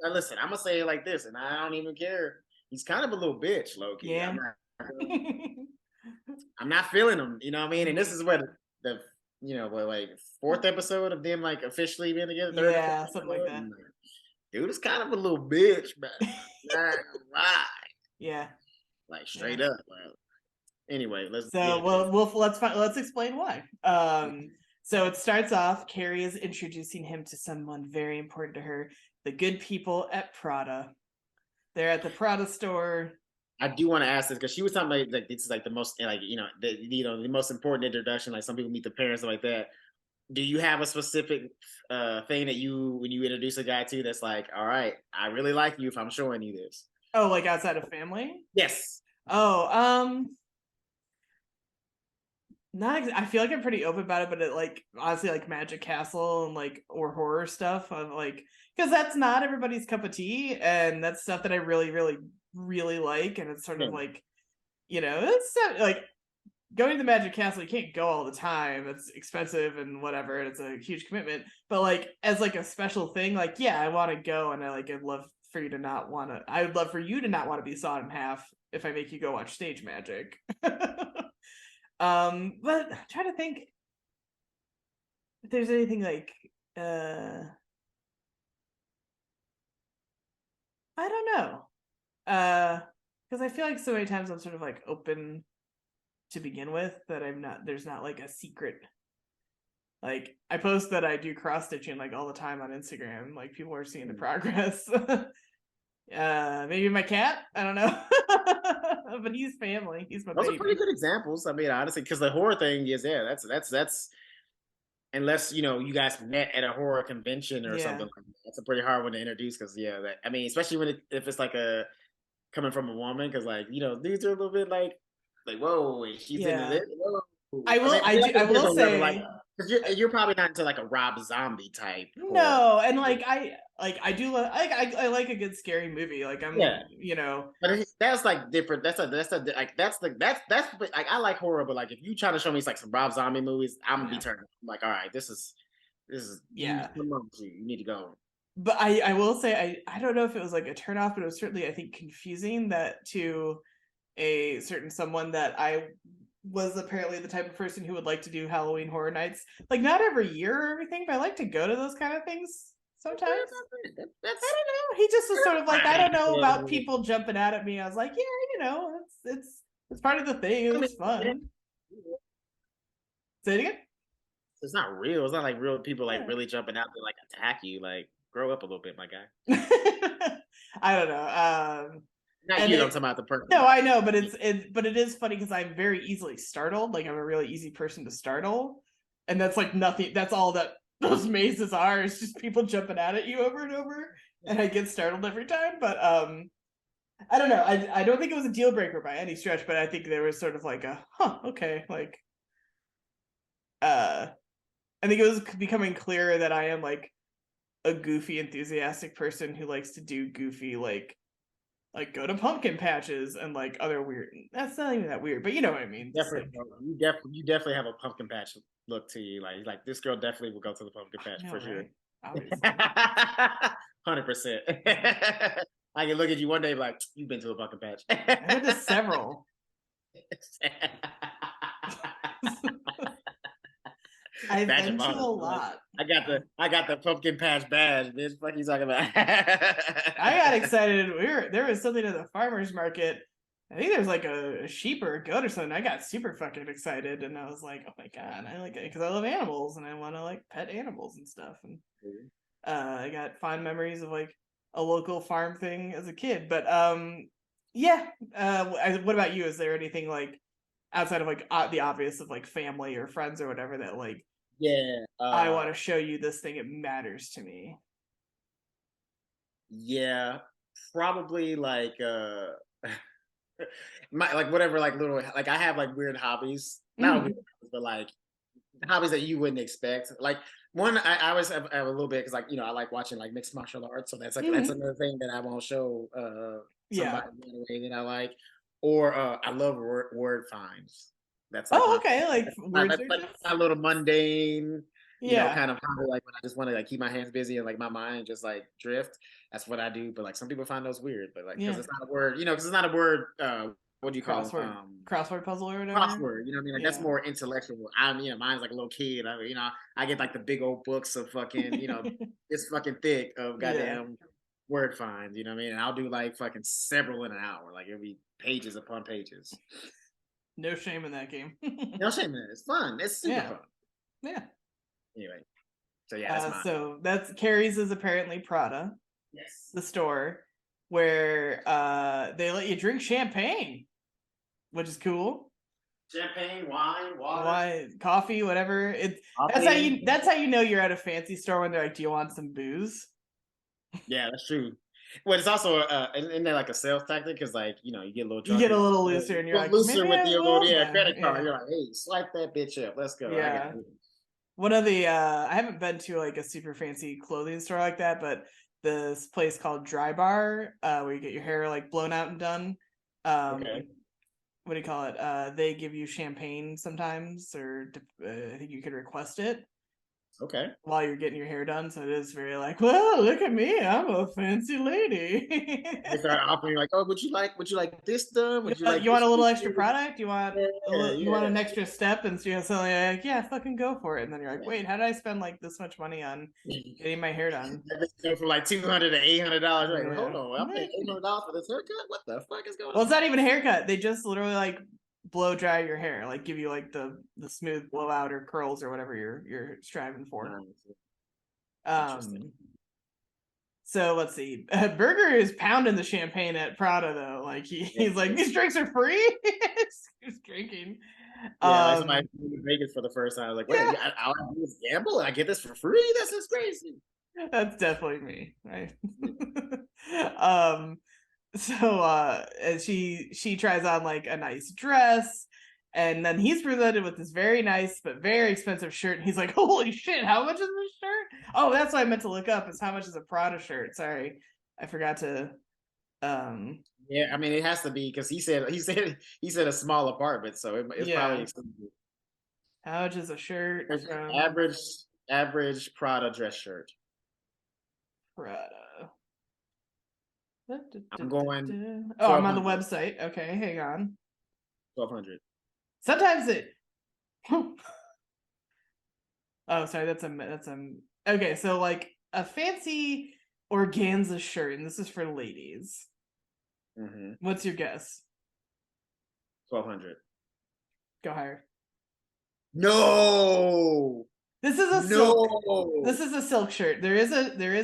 B: Listen, I'm gonna say it like this, and I don't even care. He's kind of a little bitch, Loki.
A: Yeah.
B: I'm not feeling him. You know what I mean? And this is what the like fourth episode of them like officially being together.
A: Yeah, something like that.
B: Dude is kind of a little bitch, man. Right.
A: Yeah.
B: Like straight up. Well, anyway, let's
A: explain why. So it starts off, Carrie is introducing him to someone very important to her, the good people at Prada. They're at the Prada store.
B: I do want to ask this because she was talking about like this is like the most the most important introduction. Like some people meet the parents like that. Do you have a specific thing that when you introduce a guy to that's like, all right, I really like you if I'm showing you this?
A: Oh, like outside of family?
B: Yes.
A: Oh, I feel like I'm pretty open about it, but it like honestly like Magic Castle and like or horror stuff of like because that's not everybody's cup of tea, and that's stuff that I really, really, really like, and it's sort of like, it's like going to the Magic Castle. You can't go all the time; it's expensive and whatever, and it's a huge commitment. But like as like a special thing, like I want to go, and I'd love for you to not want to. I would love for you to not want to be sawed in half if I make you go watch stage magic. But I'm trying to think if there's anything like I don't know. Because I feel like so many times I'm sort of like open to begin with that there's not like a secret. Like I post that I do cross stitching like all the time on Instagram. Like people are seeing the progress. Maybe my cat, I don't know. But he's family. He's my
B: Those
A: baby.
B: are pretty good examples. I mean, honestly, because the horror thing is, that's unless you guys met at a horror convention or something like that. That's a pretty hard one to introduce because especially if it's like coming from a woman, because dudes are a little bit like whoa, she's into this. Whoa.
A: I will say
B: like, you're probably not into like a Rob Zombie type.
A: No, and like I do I like a good scary movie. Like I'm
B: But that's like different. That's like I like horror, but like if you try to show me like some Rob Zombie movies, I'm gonna be turned. I'm like, all right, this is you need to go.
A: But I will say I don't know if it was like a turnoff, but it was certainly I think confusing that to a certain someone that I was apparently the type of person who would like to do Halloween horror nights. Like not every year or everything, but I like to go to those kind of things sometimes. I don't know. He just was sort of like, I don't know about people jumping out at me. I was like, yeah, it's part of the thing. It was fun. Say it again.
B: It's not real. It's not like real people like really jumping out to like attack you. Like grow up a little bit, my guy.
A: I don't know.
B: Not you, I'm talking about the person.
A: No, I know, but it is funny because I'm very easily startled. Like I'm a really easy person to startle, and that's like nothing. That's all that those mazes are. It's just people jumping out at you over and over, and I get startled every time. But I don't know. I don't think it was a deal breaker by any stretch, but I think there was sort of like a okay, like I think it was becoming clearer that I am like a goofy, enthusiastic person who likes to do goofy like go to pumpkin patches and like other weird. That's not even that weird, but you know what I mean.
B: Definitely, you definitely have a pumpkin patch look to you. Like this girl definitely will go to the pumpkin patch for sure. 100%. I can look at you one day like you've been to a pumpkin patch.
A: I've been to several. I've been to a lot.
B: I got the pumpkin patch badge, bitch. What are you talking about?
A: I got excited. There was something at the farmer's market. I think there's like a sheep or a goat or something. I got super fucking excited, and I was like, "Oh my god!" I like it because I love animals and I want to like pet animals and stuff. And I got fond memories of like a local farm thing as a kid. But what about you? Is there anything like outside of like the obvious of like family or friends or whatever that like? I want to show you this thing. It matters to me.
B: Yeah, probably like my like whatever like little like I have like weird hobbies, not weird, but like hobbies that you wouldn't expect. Like one, I always have a little bit because like I like watching like mixed martial arts, so that's like that's another thing that I won't show somebody the way that I like. Or I love word finds. That's like
A: okay, like word
B: that's like my little mundane, kind of hobby. Like when I just want to like keep my hands busy and like my mind just like drift. That's what I do. But like some people find those weird, but like because it's not a word, because it's not a word. What do you call
A: crossword? Crossword puzzle or whatever.
B: Crossword, you know what I mean? Like that's more intellectual. Mine's like a little kid. I get like the big old books of fucking, it's fucking thick of goddamn word finds. You know what I mean? And I'll do like fucking several in an hour. Like it'll be pages upon pages.
A: No shame in that game.
B: No shame in it. It's fun. It's super fun.
A: Yeah.
B: Anyway, so yeah, that's mine.
A: So that's Carrie's is apparently Prada.
B: Yes.
A: The store where they let you drink champagne, which is cool.
B: Champagne, water,
A: coffee, whatever. That's how you know you're at a fancy store when they're like, "Do you want some booze?"
B: Yeah, that's true. Well, it's also isn't that like a sales tactic? Because like you get a little drunk,
A: you get a little looser, and you're like,
B: looser with your credit card. You're like, hey, swipe that bitch up. Let's go.
A: Yeah. One of the I haven't been to like a super fancy clothing store like that, but this place called Dry Bar, where you get your hair like blown out and done.
B: Okay.
A: What do you call it? They give you champagne sometimes, or I think you could request it.
B: Okay.
A: While you're getting your hair done, so it is very like, well, look at me, I'm a fancy lady.
B: They start offering like, oh, would you like this done? Would you like?
A: You want a little extra product? You want you want an extra step? And so you're like, yeah, fucking go for it. And then you're like, wait, how did I spend like this much money on getting my hair done?
B: For like $200 to $800. Like, hold on, I'm paying $800 for this haircut. What the fuck is going on?
A: Well, it's not even a haircut. They just literally like blow dry your hair, like give you like the smooth blowout or curls or whatever you're striving for. So let's see. Berger is pounding the champagne at Prada though. Like he's like, these drinks are free. He's drinking.
B: Yeah, like somebody in Vegas for the first time. I was like, wait, I'll do this gamble and I get this for free? This is crazy.
A: That's definitely me, right? And she tries on like a nice dress, and then he's presented with this very nice but very expensive shirt, and he's like, holy shit, how much is this shirt? Oh, that's what I meant to look up, is how much is a Prada shirt. Sorry, I forgot to
B: yeah, I mean it has to be, because he said a small apartment, so it's probably expensive.
A: How much is a shirt from
B: average Prada dress shirt?
A: Prada.
B: I'm going.
A: Oh, I'm on the website. Okay, hang on.
B: 1,200.
A: Sometimes it. Oh, sorry. That's okay. So like a fancy organza shirt, and this is for ladies.
B: Mm-hmm.
A: What's your guess?
B: 1,200.
A: Go higher.
B: No.
A: This is a silk. This is a silk shirt. There is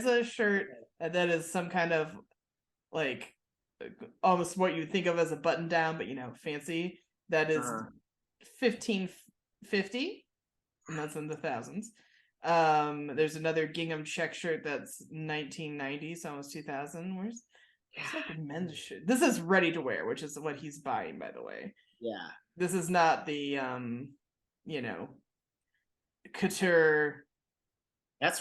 A: a shirt that is some kind of like almost what you think of as a button down, but fancy. That is $1,550, and that's in the thousands. There's another gingham check shirt that's $1,990, so almost $2,000. It's like a men's shirt. This is ready to wear, which is what he's buying, by the way.
B: Yeah.
A: This is not the couture.
B: That's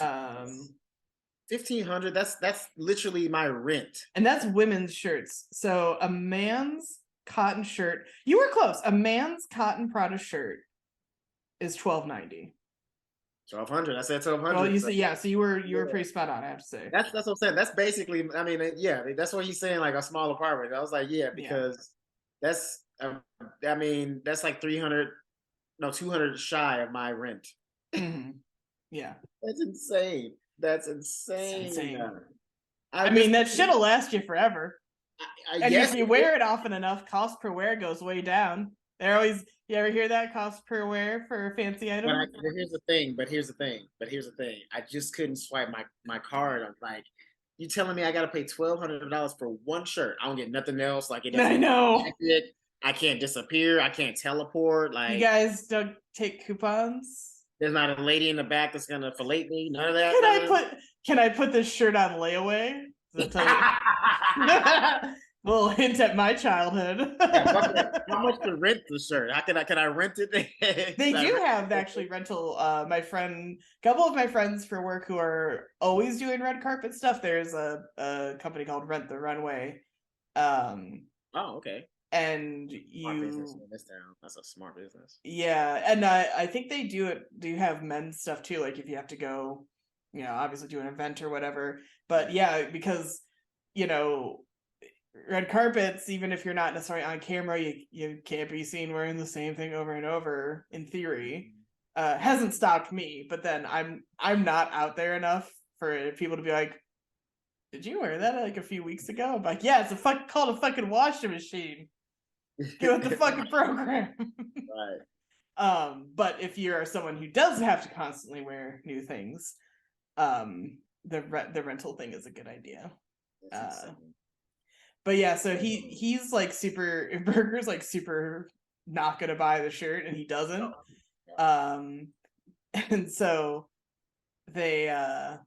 B: 1,500. That's literally my rent.
A: And that's women's shirts. So a man's cotton shirt. You were close. A man's cotton Prada shirt is $1,290.
B: 1,200. I said 1,200.
A: Well, you said so you were pretty spot on, I have to say.
B: That's what I'm saying. That's basically, I mean, yeah, that's what he's saying, like a small apartment. I was like, yeah, because that's I mean, that's like 200 shy of my rent.
A: Mm-hmm. Yeah.
B: That's insane. That's insane.
A: I mean, that shit'll last you forever. And if you wear it often enough, cost per wear goes way down. You ever hear that, cost per wear for a fancy item?
B: But here's the thing. I just couldn't swipe my card. I'm like, you telling me I got to pay $1,200 for one shirt? I don't get nothing else. Like, it doesn't.
A: I know.
B: I can't disappear. I can't teleport. Like,
A: you guys don't take coupons?
B: There's not a lady in the back that's gonna fillet me. None of that.
A: Can I put this shirt on layaway? Does that tell you? Little hint at my childhood.
B: How much to rent the shirt? Can I rent it?
A: They do have actually rental. Couple of my friends for work who are always doing red carpet stuff. There's a company called Rent the Runway.
B: Okay.
A: And
B: smart business in this town. That's a smart business.
A: Yeah, and I think they do have men's stuff too. Like if you have to go, obviously do an event or whatever. But yeah, because red carpets, even if you're not necessarily on camera, you can't be seen wearing the same thing over and over. In theory, hasn't stopped me. But then I'm not out there enough for people to be like, "Did you wear that like a few weeks ago?" I'm like, "Yeah, it's called a fucking washing machine. Get with the fucking program."
B: Right.
A: But if you are someone who does have to constantly wear new things, the rental thing is a good idea. But yeah, so he's like super. Berger's like super not gonna buy the shirt, and he doesn't. And so they're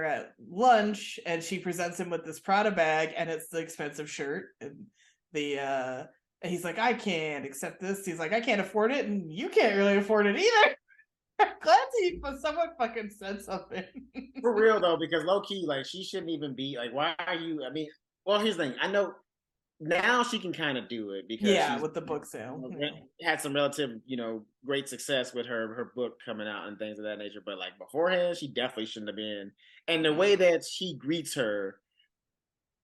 A: at lunch, and she presents him with this Prada bag, and it's the expensive shirt, and and he's like, "I can't accept this." He's like, "I can't afford it, and you can't really afford it either." I'm glad someone fucking said something.
B: For real though, because low key, like, she shouldn't even be like, why are you? I mean, well, here's the thing. I know now she can kind of do it because she's,
A: with the book sale,
B: had some relative, great success with her book coming out and things of that nature. But like beforehand, she definitely shouldn't have been. And the way that she greets her,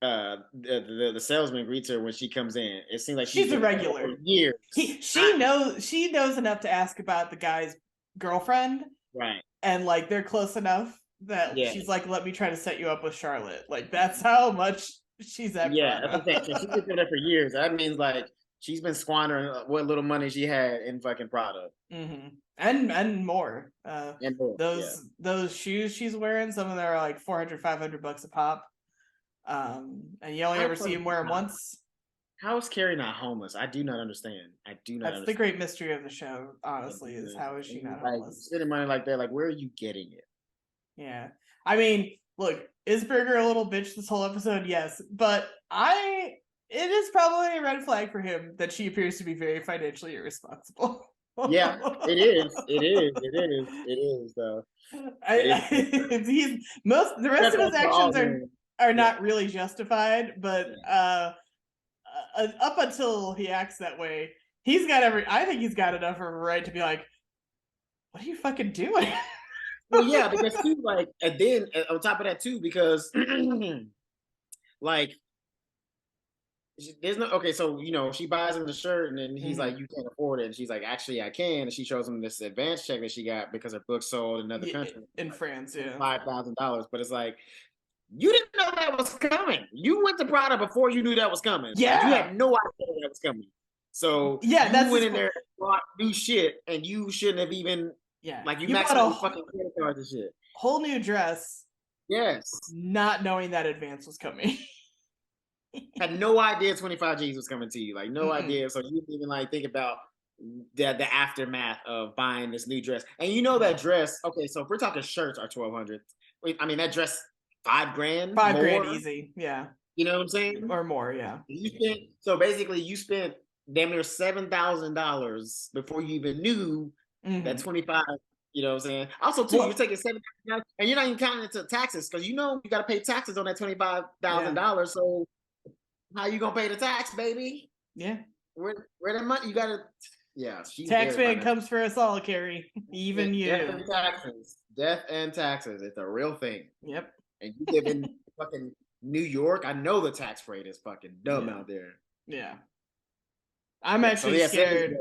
B: the salesman greets her when she comes in, it seems like
A: she's a regular.
B: Years.
A: She knows enough to ask about the guy's girlfriend,
B: right?
A: And like they're close enough that she's like, "Let me try to set you up with Charlotte." Like that's how much she's at.
B: Prada. That's she's been doing that for years. That means like she's been squandering what little money she had in fucking Prada,
A: and more.
B: And more.
A: Those shoes she's wearing, some of them are like $400-$500 a pop. And you only ever see him wear them once.
B: How is Carrie not homeless? I do not understand.
A: That's the great mystery of the show, honestly, is how is she not homeless?
B: Spending money like that, like, where are you getting it?
A: Yeah. I mean, look, is Berger a little bitch this whole episode? Yes. But it is probably a red flag for him that she appears to be very financially irresponsible.
B: Yeah, it is. It is, though.
A: The rest of his actions are not really justified, but up until he acts that way, I think he's got enough of a right to be like, "What are you fucking doing?"
B: Well, yeah, because too, like, and then on top of that too, because like, there's no so she buys him the shirt, and then he's like, "You can't afford it," and she's like, "Actually, I can," and she shows him this advance check that she got because her book sold in another country,
A: in France,
B: $5,000, but it's like, you didn't know that was coming. You went to Prada before you knew that was coming.
A: Yeah.
B: You had no idea that was coming. So you went in there and bought new shit, and you shouldn't have even, like, you maxed out fucking credit cards and shit.
A: Whole new dress.
B: Yes.
A: Not knowing that advance was coming.
B: Had no idea 25 G's was coming to you. Like, no idea. So you didn't even, like, think about the aftermath of buying this new dress. And that dress, okay, so if we're talking shirts are $1,200. I mean, that dress, $5,000.
A: $5,000 easy, yeah.
B: You know what I'm saying?
A: Or more, yeah.
B: You spent damn near $7,000 before you even knew that 25. You know what I'm saying? Also, too, you're taking $7,000, and you're not even counting it to taxes, because you got to pay taxes on that $25,000. So how you gonna pay the tax, baby?
A: Yeah.
B: Where the money? You gotta. Yeah.
A: Taxman comes for us all, Carrie. Even you.
B: Death and taxes. It's a real thing.
A: Yep.
B: And you live in fucking New York. I know the tax rate is fucking dumb out there.
A: Yeah. I'm actually scared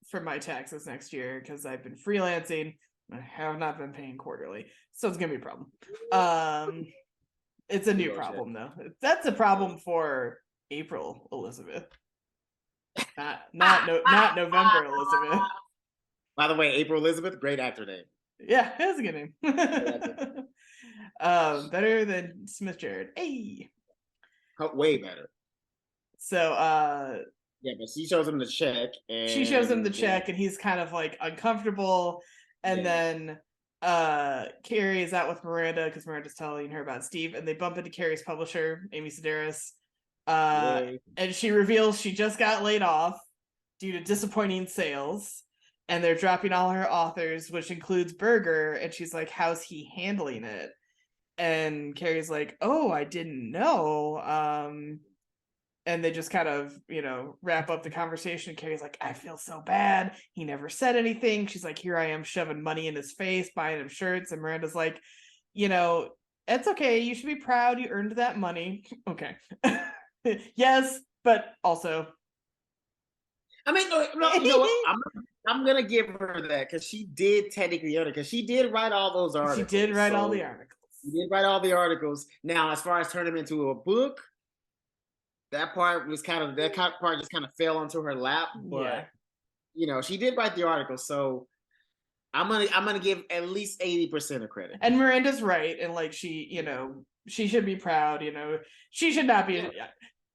A: for my taxes next year because I've been freelancing. I have not been paying quarterly, so it's gonna be a problem. It's a new problem though. That's a problem for April, Elizabeth. Not November, Elizabeth.
B: By the way, April Elizabeth, great actor name.
A: Yeah, that's a good name. Better than Smith Jared. Hey.
B: Way better.
A: So
B: yeah, but she shows him the check, and
A: he's kind of like uncomfortable, and then Carrie is out with Miranda because Miranda's telling her about Steve, and they bump into Carrie's publisher, Amy Sedaris. And she reveals she just got laid off due to disappointing sales, and they're dropping all her authors, which includes Berger, and she's like, how's he handling it? And Carrie's like, oh, I didn't know. And they just kind of, wrap up the conversation. Carrie's like, I feel so bad. He never said anything. She's like, here I am shoving money in his face, buying him shirts. And Miranda's like, it's okay. You should be proud. You earned that money. Okay. Yes, but also.
B: I mean, no, you know what? I'm going to give her that because she did technically earn it because she did write all those articles.
A: She did write all the articles.
B: She did write all the articles. Now, as far as turning them into a book, that part just kind of fell onto her lap. But she did write the article, so I'm gonna give at least 80% of credit.
A: And Miranda's right, and like she should be proud. She should not be.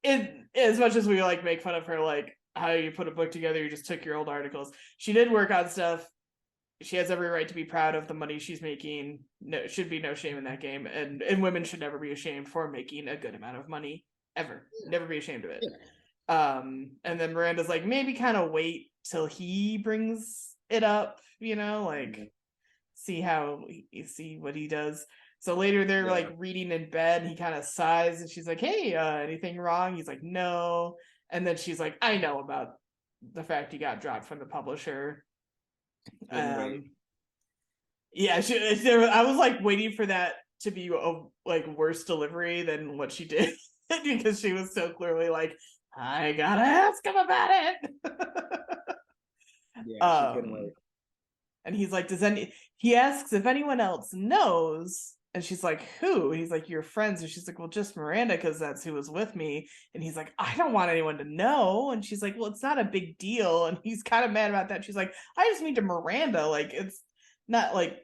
A: As much as we like make fun of her, like how you put a book together, you just took your old articles. She did work on stuff. She has every right to be proud of the money she's making. No, should be no shame in that game, and women should never be ashamed for making a good amount of money ever. Never be ashamed of it. And then Miranda's like, maybe kind of wait till he brings it up, see what he does. So later they're like reading in bed, and he kind of sighs, and she's like, hey, anything wrong? He's like, no. And then she's like, I know about the fact he got dropped from the publisher. I was like waiting for that to be a worse delivery than what she did because she was so clearly like, I gotta ask him about it. She couldn't wait. And he's like, he asks if anyone else knows, and she's like, who? And he's like, your friends. And she's like, well, just Miranda, because that's who was with me. And he's like, I don't want anyone to know. And she's like, well, it's not a big deal. And he's kind of mad about that. She's like, I just mean to Miranda, like, it's not like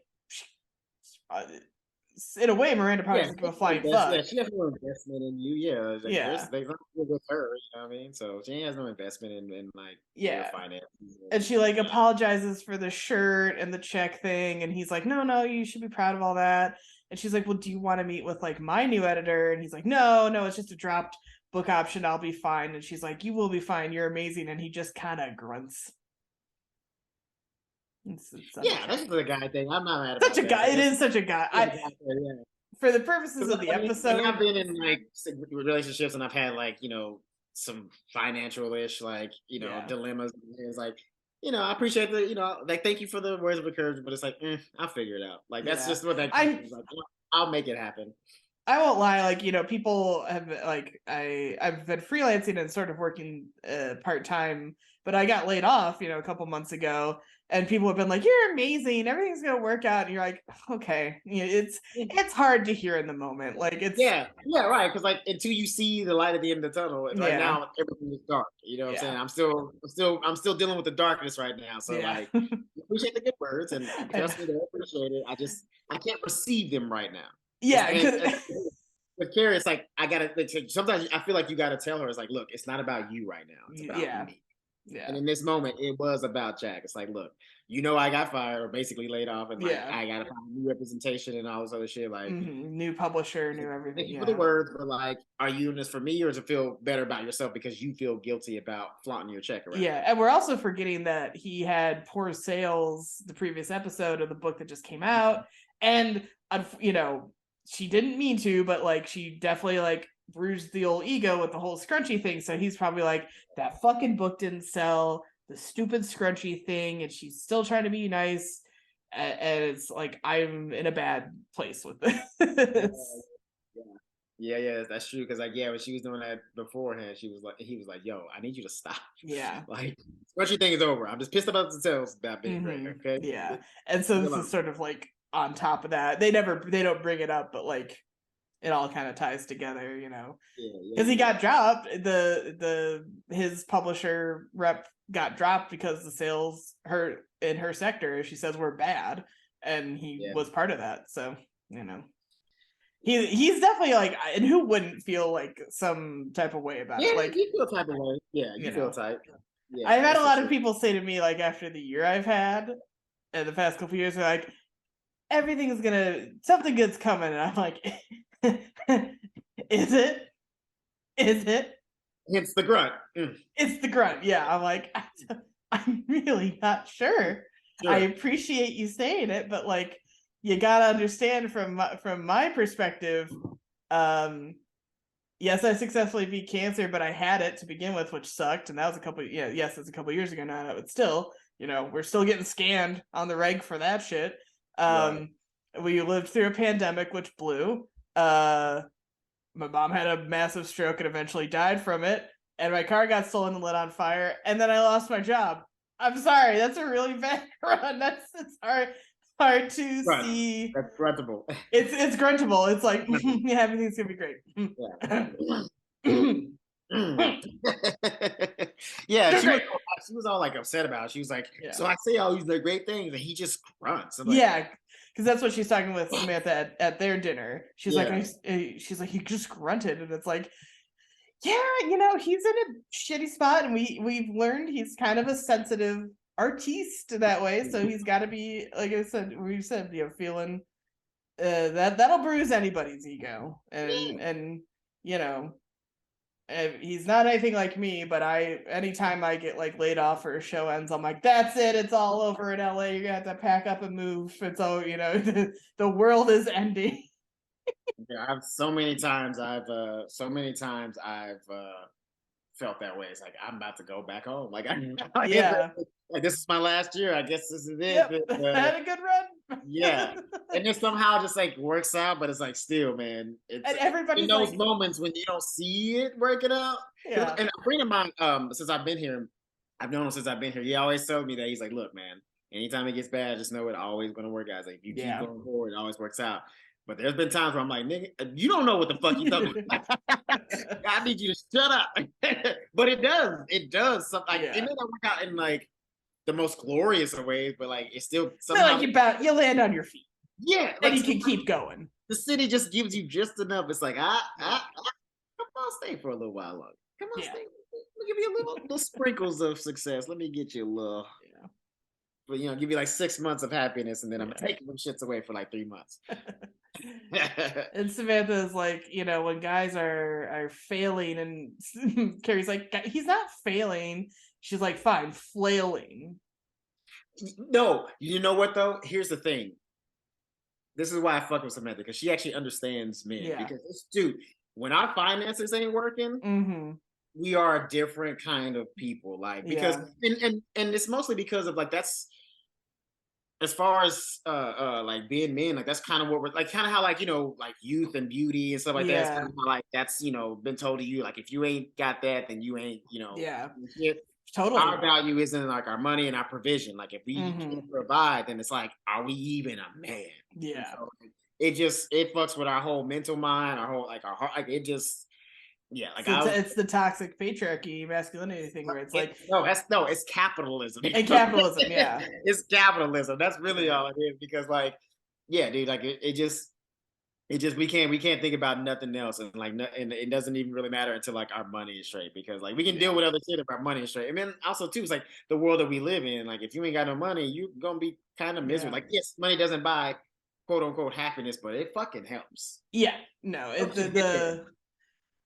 A: in a way, Miranda probably doesn't give a flying fuck.
B: Yeah, she has no investment in you. Yeah, there's nothing with her. You know what I mean? So she has no investment in your finances.
A: And she apologizes for the shirt and the check thing, and he's like, no, you should be proud of all that. And she's like, well, do you want to meet with my new editor? And he's like, no, it's just a dropped book option. I'll be fine. And she's like, you will be fine. You're amazing. And he just kind of grunts.
B: It's that's the guy thing. I'm not mad about
A: such a guy. It is such a guy. For the purposes of the episode,
B: I've been in relationships, and I've had some financial-ish dilemmas. It's like, I appreciate the thank you for the words of encouragement, but it's like, I'll figure it out. That's just what that is like. I'll make it happen.
A: I won't lie. People have I've been freelancing and sort of working part-time, but I got laid off, a couple months ago, and people have been like, you're amazing, everything's gonna work out, and you're like, okay. It's hard to hear in the moment. It's
B: right, because until you see the light at the end of the tunnel, right now everything is dark. You know what I'm saying? I'm still dealing with the darkness right now. So appreciate the good words, and trust me, I appreciate it. I can't receive them right now. But Carrie, it's like, sometimes I feel like you got to tell her, it's like, look, it's not about you right now. It's about me. Yeah. And in this moment, it was about Jack. It's like, look, I got fired or basically laid off, and I got to find new representation and all this other shit.
A: New publisher, new everything.
B: Thank you for the words, but are you in this for me, or does it feel better about yourself because you feel guilty about flaunting your check around?
A: Yeah, and we're also forgetting that he had poor sales the previous episode of the book that just came out, and she didn't mean to, but she definitely bruised the old ego with the whole scrunchy thing. So he's probably like, that fucking book didn't sell, the stupid scrunchy thing, and she's still trying to be nice. And it's like, I'm in a bad place with this.
B: Yeah, that's true. Because when she was doing that beforehand, he was like, yo, I need you to stop.
A: Yeah.
B: Scrunchy thing is over. I'm just pissed about the sales that being great. Okay.
A: Yeah. And so this is sort of on top of that. They don't bring it up, but it all kind of ties together, because he got dropped. His publisher rep got dropped because the sales in her sector, she says, were bad, and he was part of that. So he's definitely and who wouldn't feel some type of way about it?
B: You feel type of way. Yeah, you feel type. Yeah,
A: I've had a lot of people say to me after the year I've had, and the past couple of years, they're like, something good's coming. And I'm like, is it?
B: It's the grunt.
A: It's the grunt. Yeah. I'm like, I'm really not sure. I appreciate you saying it, but like, you gotta understand from my perspective. Yes, I successfully beat cancer, but I had it to begin with, which sucked, and that was it's a couple years ago now, but still, we're still getting scanned on the reg for that shit. We lived through a pandemic, which blew. My mom had a massive stroke and eventually died from it, and my car got stolen and lit on fire, and then I lost my job. I'm sorry, that's a really bad run. It's hard to see.
B: That's gruntable.
A: It's gruntable. It's like, yeah, everything's gonna be great.
B: Yeah, she was all like upset about it. She was like, so I say all these great things, and he just grunts. Like,
A: yeah, because that's what she's talking with Samantha at their dinner. She's like, he just grunted, and it's like, yeah, he's in a shitty spot, and we've learned he's kind of a sensitive artiste that way, so he's got to be, like I said, we've said, feeling that'll bruise anybody's ego, and he's not anything like me, but anytime I get like laid off or a show ends, I'm like, that's it, it's all over in LA, you're gonna have to pack up and move, it's all, the world is ending.
B: Yeah, so many times I've felt that way. It's like, I'm about to go back home. Like, like, this is my last year. I guess this is it.
A: Yep. Had a good run.
B: Yeah. And then somehow just like works out, but it's like, still, man, it's
A: and everybody's
B: in those moments when you don't see it working out.
A: Yeah.
B: And a friend of mine, since I've been here, I've known him since I've been here. He always tells me that, he's like, look, man, anytime it gets bad, just know it always gonna work out. It's like, if you keep going forward, it always works out. But there's been times where I'm like, nigga, you don't know what the fuck you talking about. I need you to shut up. But it does. Something like, it may not work out in like the most glorious of ways, but like it's still somehow
A: like you land on your feet.
B: Yeah,
A: and you can keep going.
B: The city just gives you just enough. It's like, come on, stay for a little while longer. Come on, stay. Let me give you a little sprinkles of success. Let me get you a little. But give you like 6 months of happiness, and then I'm taking them shits away for like 3 months.
A: And Samantha is like, when guys are failing, and Carrie's like, he's not failing. She's like, fine, flailing.
B: No, you know what though? Here's the thing. This is why I fuck with Samantha, because she actually understands men. Yeah. Because when our finances ain't working, we are a different kind of people. Like, because and it's mostly because of like, that's as far as like being men, like that's kind of what we're like, kind of how like, like youth and beauty and stuff like that. It's kind of like that's been told to you, like if you ain't got that, then you ain't shit.
A: Totally.
B: Our value isn't like our money and our provision. Like if we can't provide, then it's like, are we even a man?
A: Yeah.
B: So it fucks with our whole mental mind, our whole like our heart. Like it just like
A: it's the toxic patriarchy masculinity thing where it's like
B: it's capitalism.
A: And capitalism, yeah.
B: It's capitalism. That's really all it is. Because like, dude, like it just we can't think about nothing else, and like and it doesn't even really matter until like our money is straight, because like we can deal with other shit if our money is straight. And then also too, it's like the world that we live in, like if you ain't got no money, you're gonna be kind of miserable. Like, yes, money doesn't buy quote unquote happiness, but it fucking helps.
A: Yeah, no,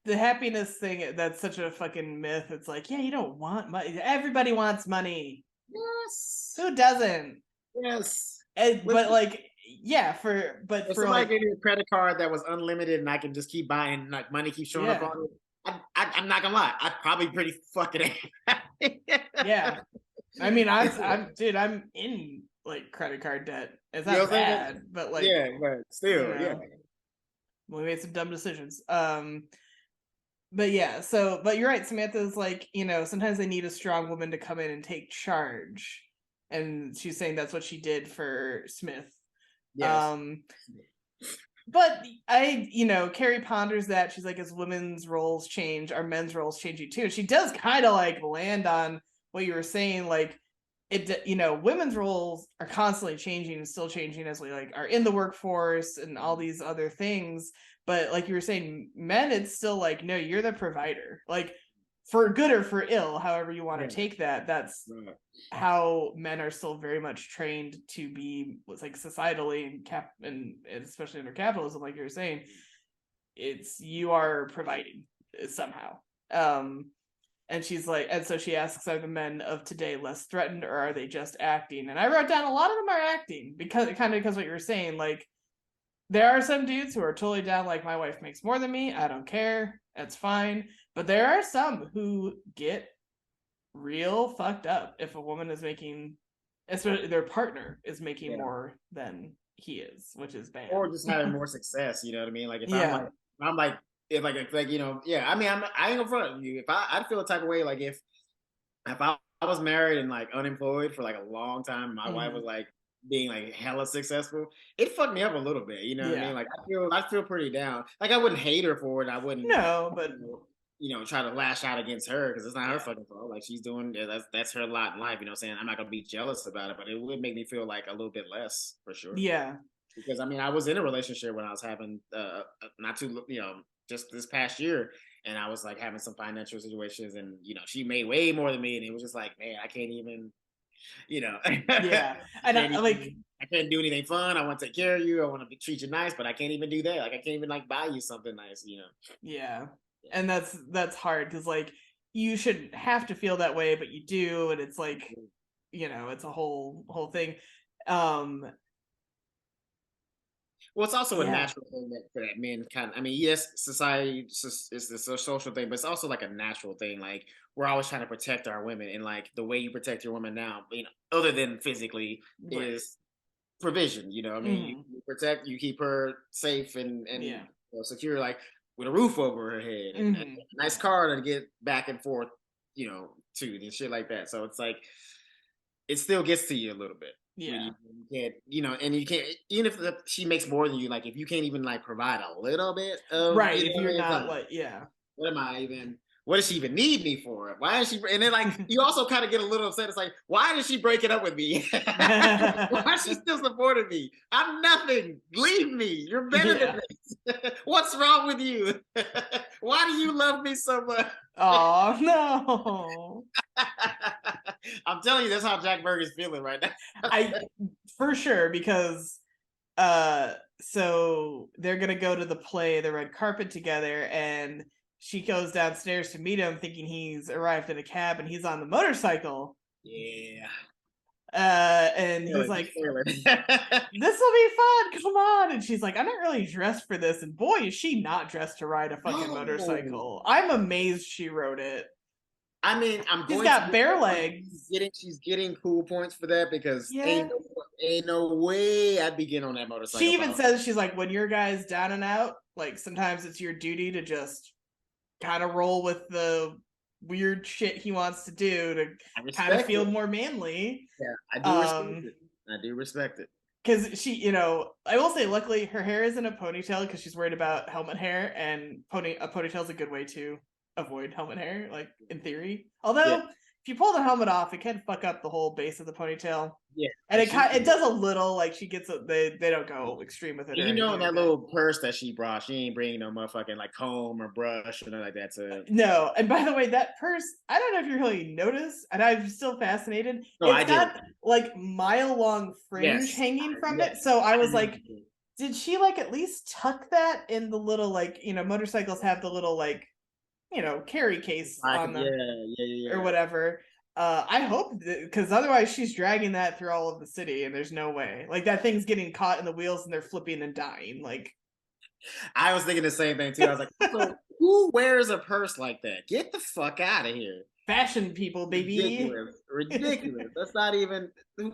A: the happiness thing, that's such a fucking myth. It's like, you don't want money. Everybody wants money.
B: Yes.
A: Who doesn't?
B: Yes.
A: But like, if
B: somebody like, gave me a credit card that was unlimited and I can just keep buying, like money keeps showing up on it, I'm not gonna lie, I'd probably pretty fucking
A: Yeah. I mean, I'm in like credit card debt. It's not bad, but like,
B: but still,
A: we made some dumb decisions. But but you're right. Samantha's like, sometimes they need a strong woman to come in and take charge. And she's saying that's what she did for Smith. Yes. But Carrie ponders that. She's like, as women's roles change, our men's roles changing too. She does kind of like land on what you were saying, like women's roles are constantly changing and still changing as we like are in the workforce and all these other things. But like you were saying, men, it's still like, no, you're the provider. Like for good or for ill, however you want to take that. That's how men are still very much trained to be, like, societally and especially under capitalism, like you're saying. It's you are providing somehow. And she's like, and so she asks, are the men of today less threatened, or are they just acting? And I wrote down a lot of them are acting, because what you were saying, like, there are some dudes who are totally down, like, my wife makes more than me, I don't care, that's fine. But there are some who get real fucked up if a woman is making, especially their partner is making more than he is, which is bad.
B: Or just having more success, you know what I mean? Like, if I'm like, you know, I mean, I ain't gonna front of you. If I'd feel a type of way, like, if I was married and, like, unemployed for, like, a long time, my wife was, like, being, like, hella successful, it fucked me up a little bit, you know what I mean? Like, I feel pretty down. Like, I wouldn't hate her for it. I wouldn't,
A: but
B: you know, try to lash out against her, because it's not her fucking fault. Like, she's doing, that's her lot in life, you know what I'm saying? I'm not gonna be jealous about it, but it would make me feel like a little bit less, for sure.
A: Yeah.
B: Because, I mean, I was in a relationship when I was having, not too, you know, just this past year, and I was, like, having some financial situations, and, you know, she made way more than me, and it was just like, man, I can't even, you know.
A: And
B: I can't do anything fun. I want to take care of you. I want to treat you nice, but I can't even do that. Like, I can't even, like, buy you something nice, you know.
A: Yeah. And that's hard, because, like, you shouldn't have to feel that way, but you do, and it's like, you know, it's a whole thing.
B: Well, it's also a natural thing that men kind of, I mean, yes, society is a social thing, but it's also, like, a natural thing. Like, we're always trying to protect our women, and, like, the way you protect your woman now, you know, other than physically, is provision. You know, I mean, you protect, you keep her safe and you know, secure, like, with a roof over her head and a nice car to get back and forth, you know, to, and shit like that. So it's like, it still gets to you a little bit.
A: Yeah.
B: You can't, you know, and you can't, even if she makes more than you, like, if you can't even, like, provide a little bit of,
A: right,
B: you know,
A: if you're not,
B: like,
A: what
B: what does she even need me for? Why is she, and then, like, you also kind of get a little upset. It's like, why is she breaking up with me? Why is she still supporting me? I'm nothing. Leave me. You're better than this. What's wrong with you? Why do you love me so much?
A: Oh, no.
B: I'm telling you, that's how Jack Berger's feeling right now.
A: For sure, because so they're gonna go to the play, the red carpet, together, and she goes downstairs to meet him, thinking he's arrived in a cab, and he's on the motorcycle.
B: Yeah.
A: And he's like, this will be fun, come on. And she's like, I'm not really dressed for this. And boy, is she not dressed to ride a fucking motorcycle. I'm amazed she wrote it.
B: I mean,
A: she's got bare legs.
B: She's getting cool points for that, because ain't no way I'd be getting on that motorcycle.
A: She even says, she's like, when your guy's down and out, like, sometimes it's your duty to just kind of roll with the weird shit he wants to do to kind of feel more manly.
B: Yeah, I do respect it. I do respect it.
A: Because she, you know, I will say, luckily, her hair is in a ponytail because she's worried about helmet hair, and a ponytail is a good way to avoid helmet hair, like, in theory. Although, if you pull the helmet off, it can fuck up the whole base of the ponytail.
B: Yeah,
A: and it does a little, like, she gets they don't go extreme with it.
B: You know, that little purse that she brought, she ain't bringing no motherfucking, like, comb or brush or nothing like that.
A: No, and by the way, that purse, I don't know if you really noticed, and I'm still fascinated.
B: No,
A: it's got like mile-long fringe hanging from it. So I was like, did she, like, at least tuck that in the little, like, you know, motorcycles have the little, like, you know, carry case on them, or whatever. I hope, because otherwise she's dragging that through all of the city, and there's no way. Like, that thing's getting caught in the wheels, and they're flipping and dying. Like,
B: I was thinking the same thing too. I was like, so who wears a purse like that? Get the fuck out of here.
A: Fashion people, baby.
B: Ridiculous. That's not even.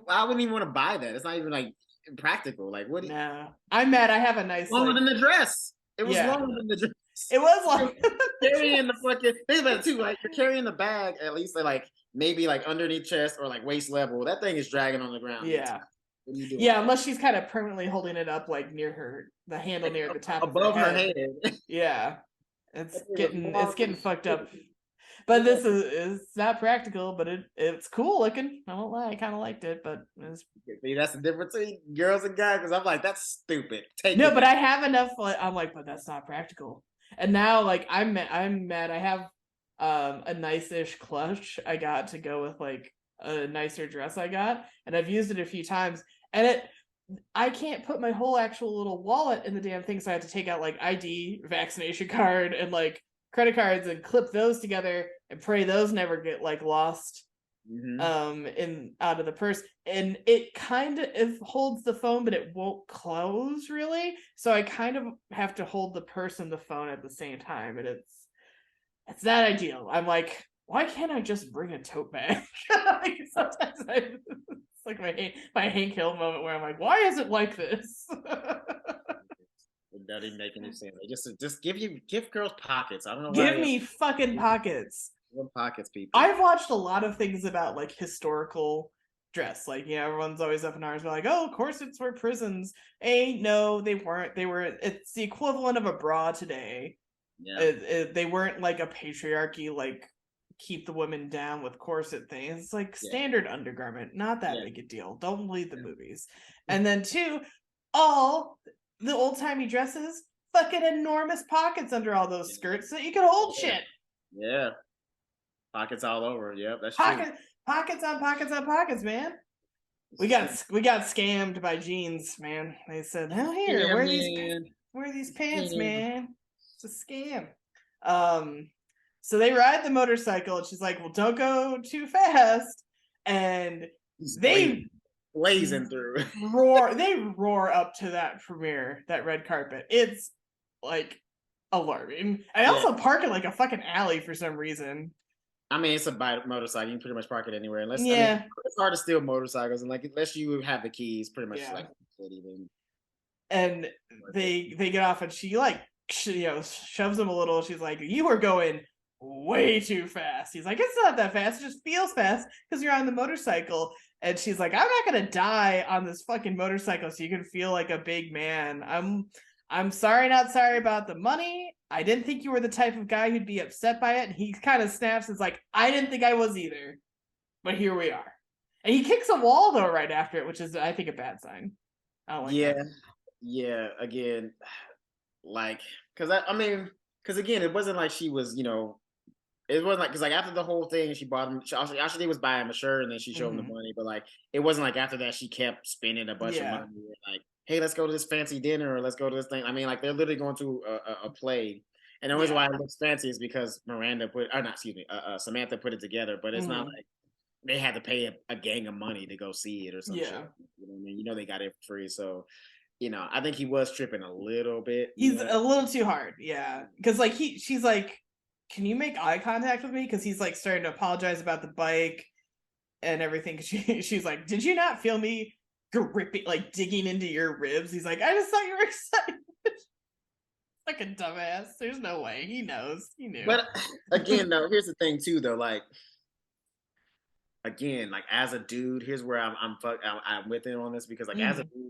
B: I wouldn't even want to buy that. It's not even, like, practical. Like, what?
A: No, I'm mad. I have a nice
B: longer than the dress. It was longer than the dress.
A: It was long.
B: Carrying the fucking, think about it too. Like, you're carrying the bag at least, like, maybe, like, underneath chest or, like, waist level. That thing is dragging on the ground.
A: Yeah.
B: What are you doing?
A: Yeah, unless she's kind of permanently holding it up, like, near the handle, near the top
B: above
A: of her
B: head.
A: Yeah, it's getting fucked up. But this is not practical, but it's cool looking. I won't lie, I kind of liked it, but
B: see, that's the difference between girls and guys. Because I'm like, that's stupid.
A: But I have enough. I'm like, but that's not practical. And now, like, I'm mad. I have a nice-ish clutch I got to go with like a nicer dress I got, and I've used it a few times, and I can't put my whole actual little wallet in the damn thing, so I had to take out like ID, vaccination card, and like credit cards and clip those together and pray those never get like lost in out of the purse. And it kind of holds the phone, but it won't close really, so I kind of have to hold the purse and the phone at the same time, and it's that ideal. I'm like, why can't I just bring a tote bag? Like, sometimes it's like my Hank Hill moment where I'm like, why is it like this?
B: It doesn't even make any sense. Just give girls pockets. I don't know.
A: Give me fucking pockets.
B: Pockets, people.
A: I've watched a lot of things about like historical dress. Like, everyone's always up in arms about like, oh, corsets were prisons. No, they weren't. It's the equivalent of a bra today. Yeah. They weren't like a patriarchy, like keep the women down with corset things. It's like standard undergarment, not that big a deal. Don't believe the movies. And then 2, all the old-timey dresses, fucking enormous pockets under all those skirts so you can hold shit.
B: Yeah. Pockets all over. Yep, that's
A: true.
B: Pockets
A: on pockets, man. We got scammed by jeans, man. They said, "Oh, here, wear these pants, man. It's a scam." So they ride the motorcycle, and she's like, "Well, don't go too fast." And they
B: blazing through
A: roar up to that premiere, that red carpet. It's like alarming. I also park in like a fucking alley for some reason.
B: I mean, it's a motorcycle. You can pretty much park it anywhere. Unless it's hard to steal motorcycles, and like unless you have the keys, pretty much like even.
A: And they get off, and she like shoves him a little. She's like, "You are going way too fast." He's like, "It's not that fast. It just feels fast because you're on the motorcycle." And she's like, "I'm not gonna die on this fucking motorcycle, so you can feel like a big man. I'm sorry, not sorry about the money. I didn't think you were the type of guy who'd be upset by it." And he kind of snaps and is like, "I didn't think I was either, but here we are." And he kicks a wall though right after it, which is, I think, a bad sign. I don't like that.
B: Yeah. Again, like, because again, it wasn't like she was, it wasn't like, because like after the whole thing, she bought him. All she did was buy him a shirt, and then she showed him the money. But like, it wasn't like after that she kept spending a bunch of money. Like, hey, let's go to this fancy dinner, or let's go to this thing. I mean, like, they're literally going to a play, and the reason why it looks fancy is because Samantha put it together. But it's not like they had to pay a gang of money to go see it or some shit. You know what I mean? They got it for free, so. I think he was tripping a little bit.
A: He's a little too hard, because like she's like, "Can you make eye contact with me?" Because he's like starting to apologize about the bike and everything. She's like, "Did you not feel me gripping, like digging into your ribs?" He's like, "I just thought you were excited." Like a dumbass. There's no way. He knows. He knew.
B: But again, though, here's the thing too, though. Like, again, like as a dude, here's where I'm with him on this, because like as a dude,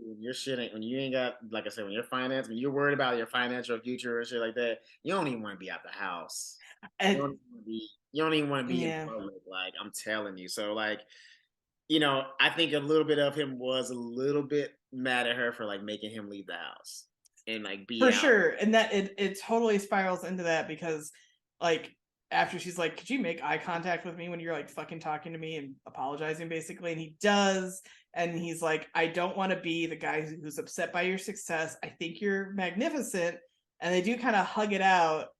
B: when you ain't got, like I said, when you're worried about your financial future or shit like that, you don't even want to be out the house. And you don't even want to be in public. Like, I'm telling you. So like, I think a little bit of him was a little bit mad at her for like making him leave the house and like be
A: for sure. And that it totally spirals into that, because like, after she's like, "Could you make eye contact with me when you're like fucking talking to me and apologizing," basically? And he does. And he's like, "I don't want to be the guy who's upset by your success. I think you're magnificent." And they do kind of hug it out.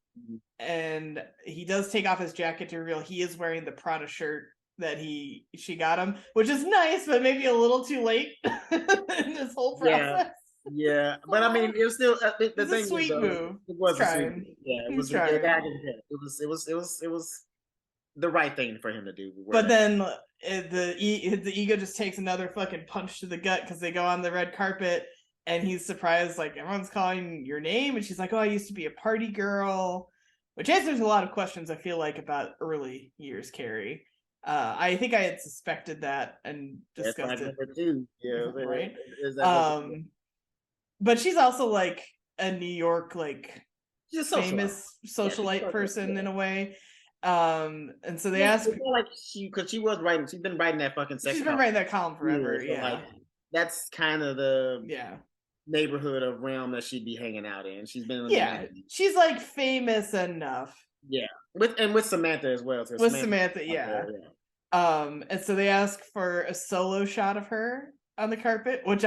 A: And he does take off his jacket to reveal he is wearing the Prada shirt that she got him, which is nice, but maybe a little too late in this whole process.
B: Yeah, but I mean, it was still the thing.
A: A sweet move.
B: It was a sweet move. Yeah, it was. It was the right thing for him to do.
A: But then the ego just takes another fucking punch to the gut, because they go on the red carpet, and he's surprised, like, everyone's calling your name, and she's like, "Oh, I used to be a party girl," which answers a lot of questions I feel like about early years Carrie. I think I had suspected that and discussed it
B: too. Yeah,
A: right. But she's also like a New York, like, famous socialite person in a way. And so they ask,
B: like, because she's been writing that fucking sex.
A: She's been writing that column forever.
B: So like, that's kind of the neighborhood of realm that she'd be hanging out in. She's been
A: she's like famous enough.
B: Yeah. with Samantha as well. So
A: with Samantha, yeah. And so they ask for a solo shot of her on the carpet, which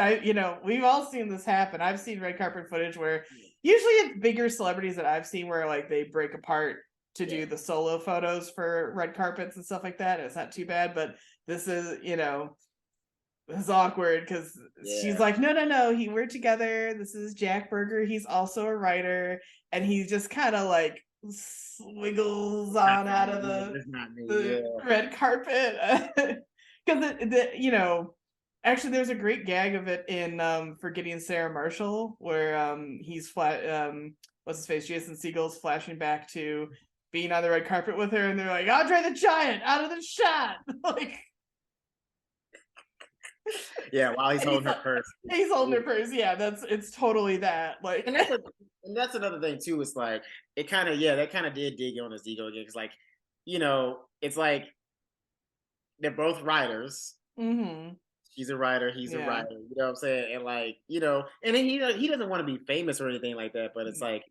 A: we've all seen this happen. I've seen red carpet footage where usually it's bigger celebrities that I've seen where like they break apart to do the solo photos for red carpets and stuff like that. It's not too bad, but this is, it's awkward because she's like, no, we're together. This is Jack Berger. He's also a writer, and he just kind of like swiggles on out of the red carpet because actually there's a great gag of it in Forgetting Sarah Marshall where he's what's his face, Jason Segel's flashing back to being on the red carpet with her, and they're like, Andre the Giant out of the shot. Like,
B: yeah, while he's holding her purse.
A: He's holding her purse. Yeah, it's totally that. Like,
B: and that's another thing too. It's like that kind of did dig on his ego again. It's like, it's like they're both writers.
A: Mm-hmm.
B: She's a writer. He's a writer. You know what I'm saying? And like, and then he doesn't want to be famous or anything like that. But it's like,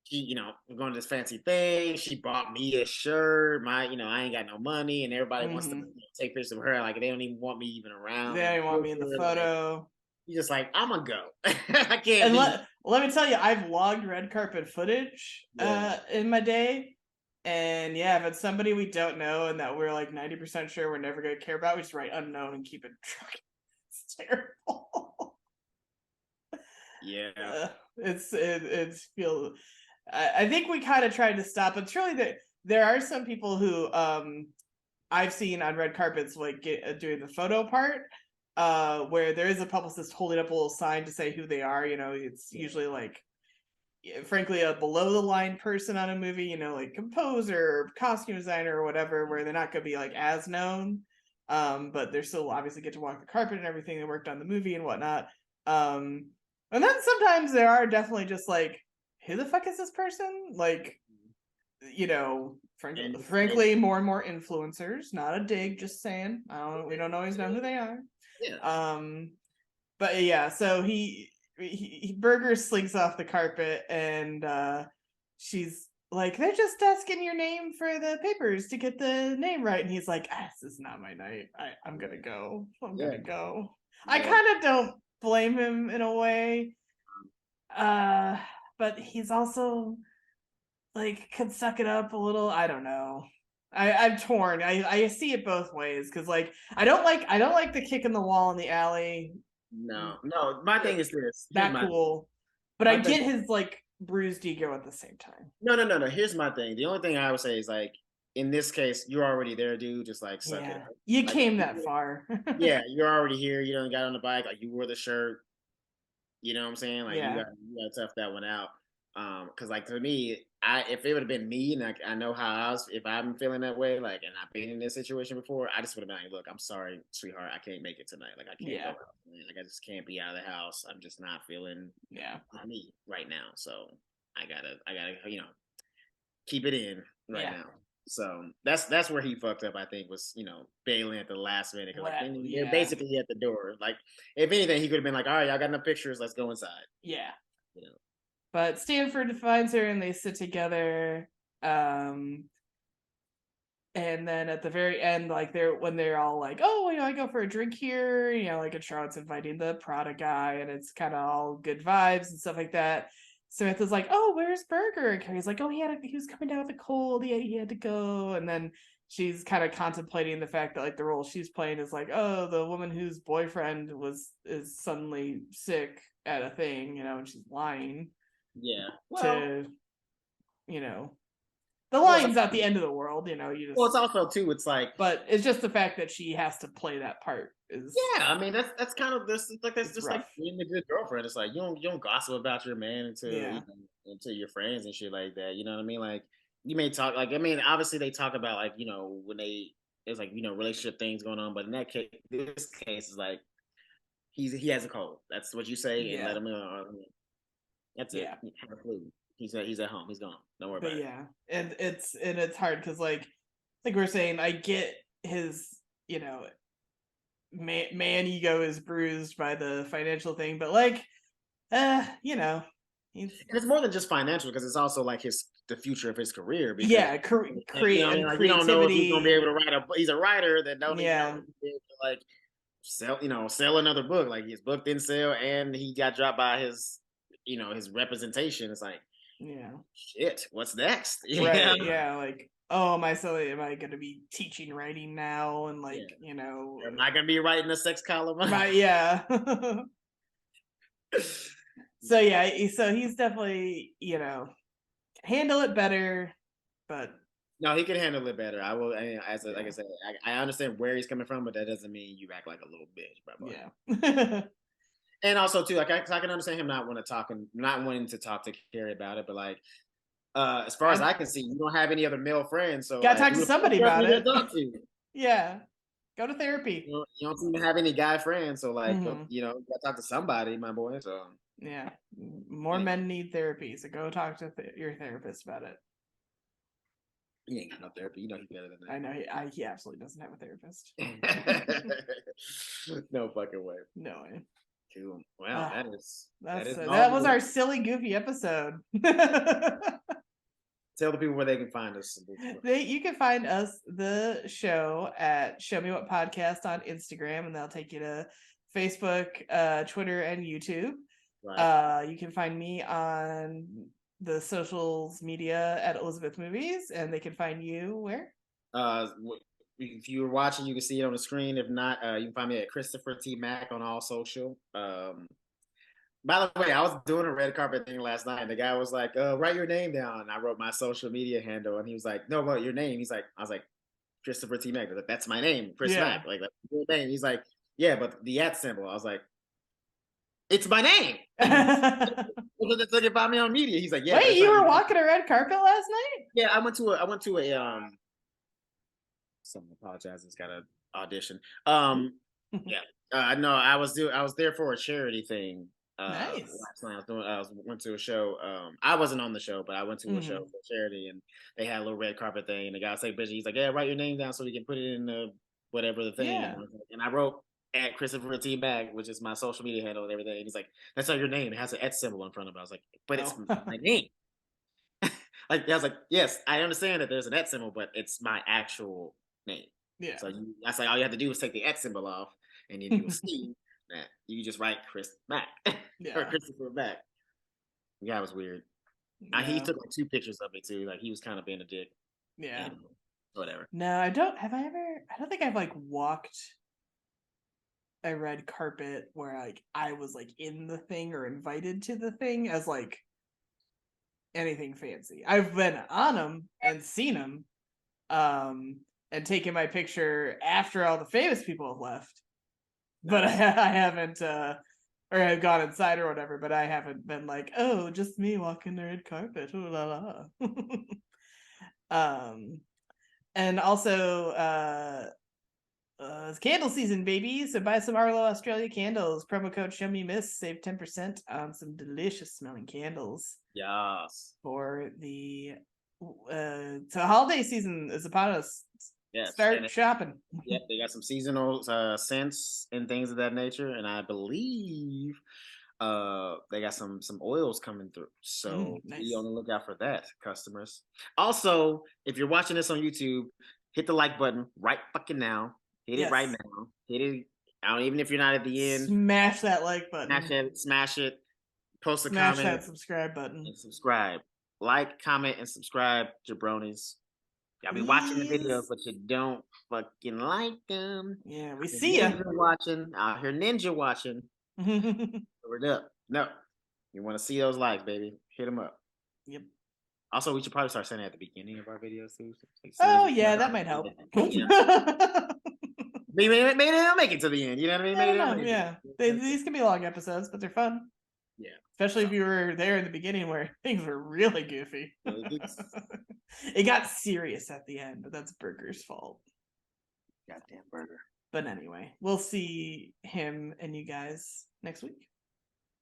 B: we're going to this fancy thing. She bought me a shirt. I ain't got no money, and everybody wants to take pictures of her. Like, they don't even want me even around.
A: They don't even want me in the photo.
B: You're just like, I'm gonna go. I can't.
A: And let me tell you, I've logged red carpet footage in my day, and if it's somebody we don't know and that we're like 90% sure we're never gonna care about, we just write unknown and keep it. It's terrible.
B: Yeah,
A: it's feels. I think we kind of tried to stop, but truly there are some people who I've seen on red carpets like doing the photo part where there is a publicist holding up a little sign to say who they are. It's usually like, frankly, a below the line person on a movie, like composer or costume designer or whatever, where they're not going to be like as known, but they're still obviously get to walk the carpet and everything. They worked on the movie and whatnot. And then sometimes there are definitely just like, who the fuck is this person? Like, frankly, more and more influencers. Not a dig, just saying. We don't always know who they are.
B: Yeah.
A: But yeah, so he Berger slinks off the carpet, and she's like, they're just asking your name for the papers to get the name right, and he's like, this is not my night. I'm gonna go. I'm gonna go. Yeah. I kind of don't blame him in a way. But he's also like could suck it up a little. I don't know. I'm torn. I see it both ways because like I don't like the kick in the wall in the alley.
B: No. My thing is this.
A: Cool, but I get his like bruised ego at the same time.
B: No. Here's my thing. The only thing I would say is like in this case, you're already there, dude. Just like suck it.
A: You came that far.
B: Yeah, you're already here. You don't got on the bike. Like you wore the shirt. You know what I'm saying? Like you got to tough that one out. Because like to me, if it would have been me, and I know how if I'm feeling that way, like, and I've been in this situation before, I just would have been like, look, I'm sorry, sweetheart, I can't make it tonight. Like I can't go out. Like I just can't be out of the house. I'm just not feeling me right now. So I gotta keep it in right now. So that's where he fucked up. I think was bailing at the last minute. They're basically at the door. Like if anything, he could have been like, all right, y'all got enough pictures. Let's go inside.
A: Yeah. But Stanford finds her and they sit together. And then at the very end, like they're all like, oh, I go for a drink here. Like and Charlotte's inviting the Prada guy, and it's kind of all good vibes and stuff like that. Samantha's like, oh, where's Berger? And Carrie's like, oh, he was coming down with a cold. He had to go. And then she's kind of contemplating the fact that like the role she's playing is like, oh, the woman whose boyfriend is suddenly sick at a thing, and she's lying.
B: Yeah.
A: Well, the lying's not the end of the world, you just.
B: Well, it's also too. It's like,
A: but it's just the fact that she has to play that part is.
B: Yeah, I mean that's kind of this. It's like that's just rough. Like being a good girlfriend. It's like you don't gossip about your man into your friends and shit like that. You know what I mean? Like you may talk. Like I mean, obviously they talk about like when there's like relationship things going on, but in that case, this case is like he has a cold. That's what you say, and let him know. That's it. He's at home. He's gone. Don't worry about it.
A: Yeah, and it's hard because like we're saying, I get his man ego is bruised by the financial thing, but like
B: and it's more than just financial because it's also like his the future of his career. Because,
A: creativity.
B: Like, you don't know if he's gonna be able to write he's a writer, then don't even know if he'll be able to, like, sell another book. Like, his book didn't sell and he got dropped by his his representation. It's like, shit, what's next?
A: Right. Yeah, like, oh, am I gonna be teaching writing now? And like,
B: am I gonna be writing a sex column?
A: Right, yeah. So he's definitely, handle it better, but
B: no, he can handle it better. I will. Like I said, I understand where he's coming from, but that doesn't mean you act like a little bitch, bro.
A: Yeah.
B: And also too, like I can understand him not wanting to talk to Carrie about it, but like, as far as I can see, you don't have any other male friends, so
A: gotta talk to somebody about it.
B: Talk to.
A: Yeah, go to therapy.
B: You don't seem to have any guy friends, so like, you gotta talk to somebody, my boy. So
A: yeah, more men need therapy, so go talk to your therapist about it.
B: He ain't got no therapy. You know he's better than that.
A: I know he absolutely doesn't have a therapist.
B: No fucking way.
A: No way.
B: Cool. Wow,
A: that was our silly, goofy episode.
B: Tell the people where they can find us.
A: You can find us, the show, at Show Me What Podcast on Instagram, and they'll take you to Facebook, Twitter, and YouTube. Right. You can find me on the socials media at Elizabeth Movies, and they can find you where?
B: If you're watching, you can see it on the screen. If not, you can find me at Christopher T. Mack on all social. By the way, I was doing a red carpet thing last night, and the guy was like, write your name down. And I wrote my social media handle, and he was like, no, what, your name? I was like, Christopher T. Mack. Like, that's my name, Chris Mack. Like, that's your name. He's like, yeah, but the @ symbol. I was like, it's my name. So you find me on media. He's like, yeah.
A: Wait, you were walking a red carpet last night?
B: Yeah, I went to a someone apologizes, got an audition. Yeah. No, I was there for a charity thing.
A: Nice.
B: Last night I went to a show. I wasn't on the show, but I went to a show for charity, and they had a little red carpet thing. And the guy said, "Bitch," he's like, "Yeah, write your name down so we can put it in the whatever the thing." Yeah. And I wrote at Christopher T. Mack, which is my social media handle and everything. And he's like, "That's not your name. It has an @ symbol in front of it." I was like, "But it's my name." Like, I was like, "Yes, I understand that there's an @ symbol, but it's my actual name."
A: Yeah.
B: So I was like, all you have to do is take the @ symbol off, and then you'll see that you just write Chris Mack or Christopher Mack. The guy was weird. Yeah. He took like 2 pictures of me too. Like, he was kind of being a dick.
A: Yeah.
B: And whatever.
A: No, I don't. I don't think I've like walked a red carpet where like I was like in the thing or invited to the thing as like anything fancy. I've been on them and seen them, and taken my picture after all the famous people have left. But I haven't, or I've gone inside or whatever, but I haven't been like, oh, just me walking the red carpet. Ooh la la. And also, it's candle season, baby. So buy some Arlo Australia candles. Promo code Show Me Miss, save 10% on some delicious smelling candles.
B: Yes.
A: For the holiday season is upon us. Yes. Start shopping.
B: Yep, they got some seasonal scents and things of that nature, and I believe they got some oils coming through. So be on the lookout for that, customers. Also, if you're watching this on YouTube, hit the like button right fucking now. Hit it right now. Hit it. Even if you're not at the end,
A: smash that like button.
B: Smash it. Post a
A: comment.
B: Smash
A: that subscribe button.
B: And subscribe. Like, comment, and subscribe, jabronis. Y'all be watching the videos, but you don't fucking like them.
A: Yeah, we see ya.
B: Watching. I hear Ninja watching. We're up. No. You want to see those likes, baby. Hit them up.
A: Yep.
B: Also, we should probably start saying at the beginning of our videos, too.
A: That might help.
B: Maybe they'll make it to the end. You know what I mean?
A: Yeah. These can be long episodes, but they're fun.
B: Yeah.
A: Especially if you were there in the beginning where things were really goofy. It got serious at the end, but that's Berger's fault.
B: Goddamn Berger.
A: But anyway, we'll see him and you guys next week.